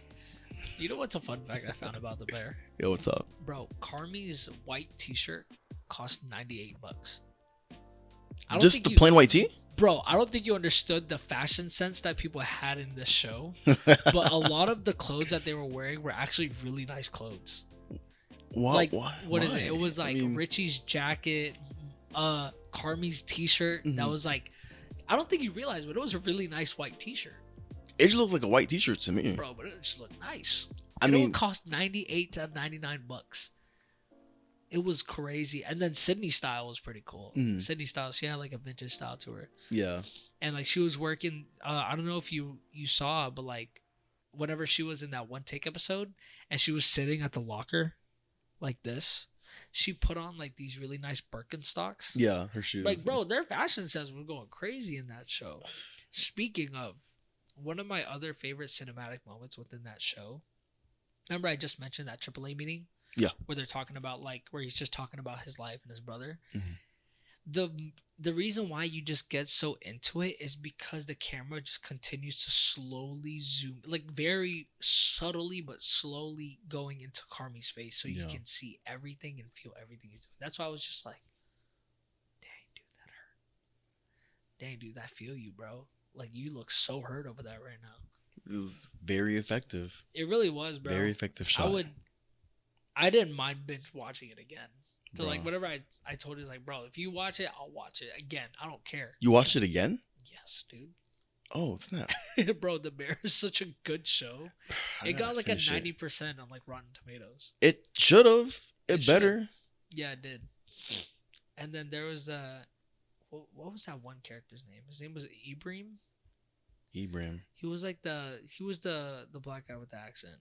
Speaker 2: You know what's a fun fact I found about the Bear?
Speaker 1: Yo, what's up?
Speaker 2: Bro, Carmi's white t-shirt cost $98.
Speaker 1: Just the plain white tee?
Speaker 2: Bro, I don't think you understood the fashion sense that people had in this show. But a lot of the clothes that they were wearing were actually really nice clothes.
Speaker 1: What?
Speaker 2: Like,
Speaker 1: Why?
Speaker 2: what is it? It was like Richie's jacket, Carmi's t-shirt. That was like, I don't think you realized, but it was a really nice white t-shirt.
Speaker 1: It just looks like a white t-shirt to me.
Speaker 2: Bro, but it just looked nice.
Speaker 1: I mean,
Speaker 2: it cost $98 to $99. It was crazy. And then Sydney style was pretty cool. Sydney style, she had like a vintage style to her.
Speaker 1: Yeah.
Speaker 2: And like she was working, I don't know if you saw, but like whenever she was in that one take episode and she was sitting at the locker like this, she put on like these really nice Birkenstocks.
Speaker 1: Yeah, her shoes.
Speaker 2: Like, bro, their fashion sense was going crazy in that show. Speaking of, one of my other favorite cinematic moments within that show, remember I just mentioned that AAA meeting?
Speaker 1: Yeah.
Speaker 2: Where they're talking about like, where he's just talking about his life and his brother. The reason why you just get so into it is because the camera just continues to slowly zoom, like very subtly but slowly going into Carmi's face so you can see everything and feel everything he's doing. That's why I was just like, dang, dude, that hurt. dang, dude, I feel you, bro. Like, you look so hurt over that right now.
Speaker 1: It was very effective.
Speaker 2: It really was, bro.
Speaker 1: Very effective shot.
Speaker 2: I didn't mind binge watching it again. So,
Speaker 1: Bro.
Speaker 2: like, whatever I told you, like, bro, if you watch it, I'll watch it again. I don't care.
Speaker 1: You watched it again?
Speaker 2: Yes, dude.
Speaker 1: Oh, snap.
Speaker 2: Bro, The Bear is such a good show.
Speaker 1: I
Speaker 2: It got
Speaker 1: gotta
Speaker 2: like a
Speaker 1: finish it.
Speaker 2: 90% on like Rotten Tomatoes.
Speaker 1: It should have.
Speaker 2: It
Speaker 1: It better.
Speaker 2: Yeah, it did. And then there was what was that one character's name? His name was Ibrahim.
Speaker 1: Ibrahim.
Speaker 2: He was like the black guy with the accent.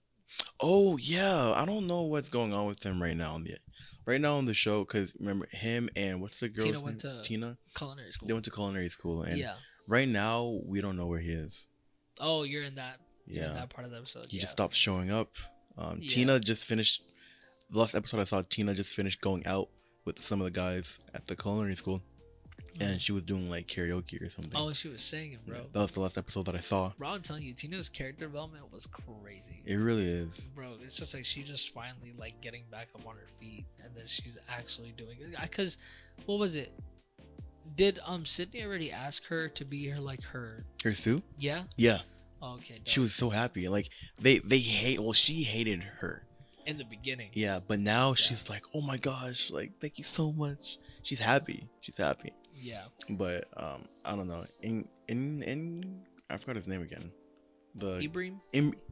Speaker 1: Oh yeah, I don't know what's going on with him right now on the show. Because remember him and what's the girl's
Speaker 2: Tina
Speaker 1: name?
Speaker 2: went to
Speaker 1: Tina.
Speaker 2: culinary school.
Speaker 1: They went to culinary school, and
Speaker 2: Yeah.
Speaker 1: right now we don't know where he is.
Speaker 2: Oh, you're in that. You're in
Speaker 1: Yeah,
Speaker 2: that part of the episode.
Speaker 1: he
Speaker 2: yeah.
Speaker 1: just stopped showing up.
Speaker 2: Yeah.
Speaker 1: Tina just finished. The last episode I saw, Tina just finished going out with some of the guys at the culinary school, and she was doing like karaoke or something.
Speaker 2: Oh, she was singing, bro.
Speaker 1: Yeah, that was the last episode that I saw.
Speaker 2: Bro, I'm telling you, Tina's character development was crazy.
Speaker 1: It really is.
Speaker 2: Bro, it's just like she just finally like getting back up on her feet, and then she's actually doing it. Because what was it? Did Sydney already ask her to be her?
Speaker 1: Her Sue?
Speaker 2: Yeah.
Speaker 1: Yeah.
Speaker 2: Oh, okay.
Speaker 1: She was so happy. Like they hate. Well, she hated her.
Speaker 2: in the beginning.
Speaker 1: Yeah, but now she's like, oh my gosh, like thank you so much. She's happy. She's happy.
Speaker 2: Yeah.
Speaker 1: But I don't know. In I forgot his name again. The
Speaker 2: Ibrahim.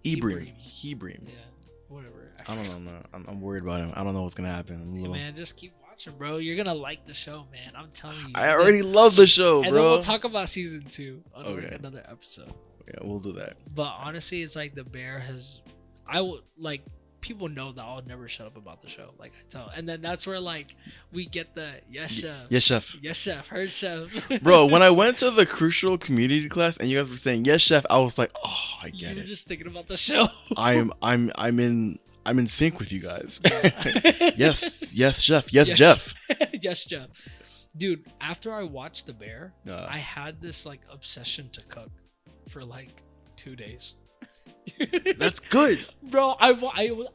Speaker 1: Ibrahim.
Speaker 2: Yeah. Whatever.
Speaker 1: I don't know, man. I'm worried about him. I don't know what's gonna happen. I'm a little...
Speaker 2: Man, just keep watching, bro. You're gonna like the show, man. I'm telling you.
Speaker 1: I already love the show,
Speaker 2: and
Speaker 1: bro.
Speaker 2: then we'll talk about season 2 on like
Speaker 1: Okay.
Speaker 2: another episode.
Speaker 1: Yeah, we'll do that.
Speaker 2: But honestly, it's like The Bear has. I would like. People know that I'll never shut up about the show. Like I tell, and then that's where like we get the yes chef,
Speaker 1: Yes, chef.
Speaker 2: yes chef, her chef.
Speaker 1: Bro, when I went to the crucial community class and you guys were saying yes, chef, I was like, oh, I get
Speaker 2: you were
Speaker 1: it.
Speaker 2: just thinking about the show.
Speaker 1: I'm in sync with you guys. yes, chef. Yes,
Speaker 2: Yes,
Speaker 1: Jeff.
Speaker 2: yes, Jeff. Dude, after I watched The Bear,
Speaker 1: Uh.
Speaker 2: I had this like obsession to cook for like 2 days.
Speaker 1: That's good.
Speaker 2: Bro, I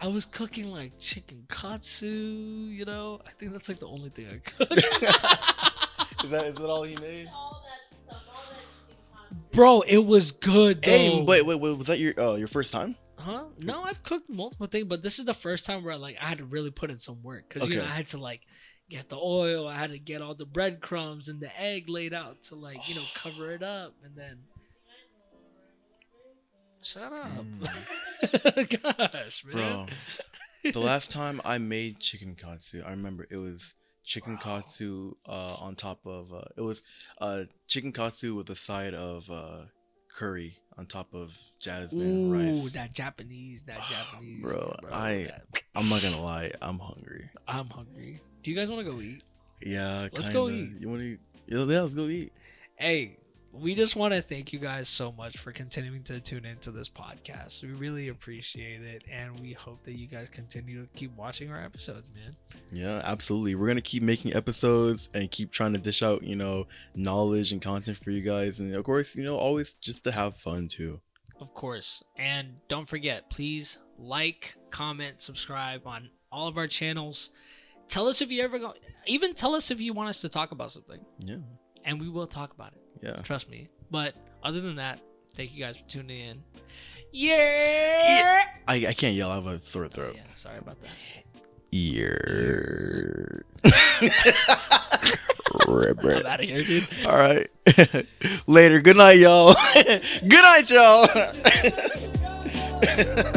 Speaker 2: was cooking like chicken katsu, you know? I think that's like the only thing I cook.
Speaker 1: Is that all he made?
Speaker 4: All that stuff, all that chicken concept.
Speaker 2: Bro, it was good though.
Speaker 1: Hey, wait, was that your first time?
Speaker 2: Huh? No, I've cooked multiple things, but this is the first time where like I had to really put in some work because you know
Speaker 1: Okay.
Speaker 2: I had to like get the oil, I had to get all the breadcrumbs and the egg laid out to like cover it up, and then shut up, gosh, man.
Speaker 1: Bro, the last time I made chicken katsu, I remember it was chicken katsu on top of it was chicken katsu with a side of curry on top of jasmine
Speaker 2: Ooh,
Speaker 1: rice.
Speaker 2: that Japanese,
Speaker 1: Bro,
Speaker 2: that-
Speaker 1: I'm not gonna lie, I'm hungry.
Speaker 2: I'm hungry. Do you guys want to go eat?
Speaker 1: Yeah,
Speaker 2: Let's
Speaker 1: kinda.
Speaker 2: go eat.
Speaker 1: You want to eat? Yeah, let's go eat.
Speaker 2: Hey, we just want to thank you guys so much for continuing to tune into this podcast. We really appreciate it, and we hope that you guys continue to keep watching our episodes, man.
Speaker 1: Yeah, absolutely. We're gonna keep making episodes and keep trying to dish out, knowledge and content for you guys, and of course, always just to have fun too.
Speaker 2: Of course. And don't forget, please like, comment, subscribe on all of our channels. Tell us if you ever even tell us if you want us to talk about something,
Speaker 1: Yeah,
Speaker 2: and we will talk about it.
Speaker 1: yeah.
Speaker 2: Trust me. But other than that, thank you guys for tuning in. Yeah.
Speaker 1: I can't yell. I have a sore throat.
Speaker 2: Yeah, sorry about that.
Speaker 1: Ear.
Speaker 2: I'm out of here, dude.
Speaker 1: All right. Later. Good night, y'all. Good night, y'all.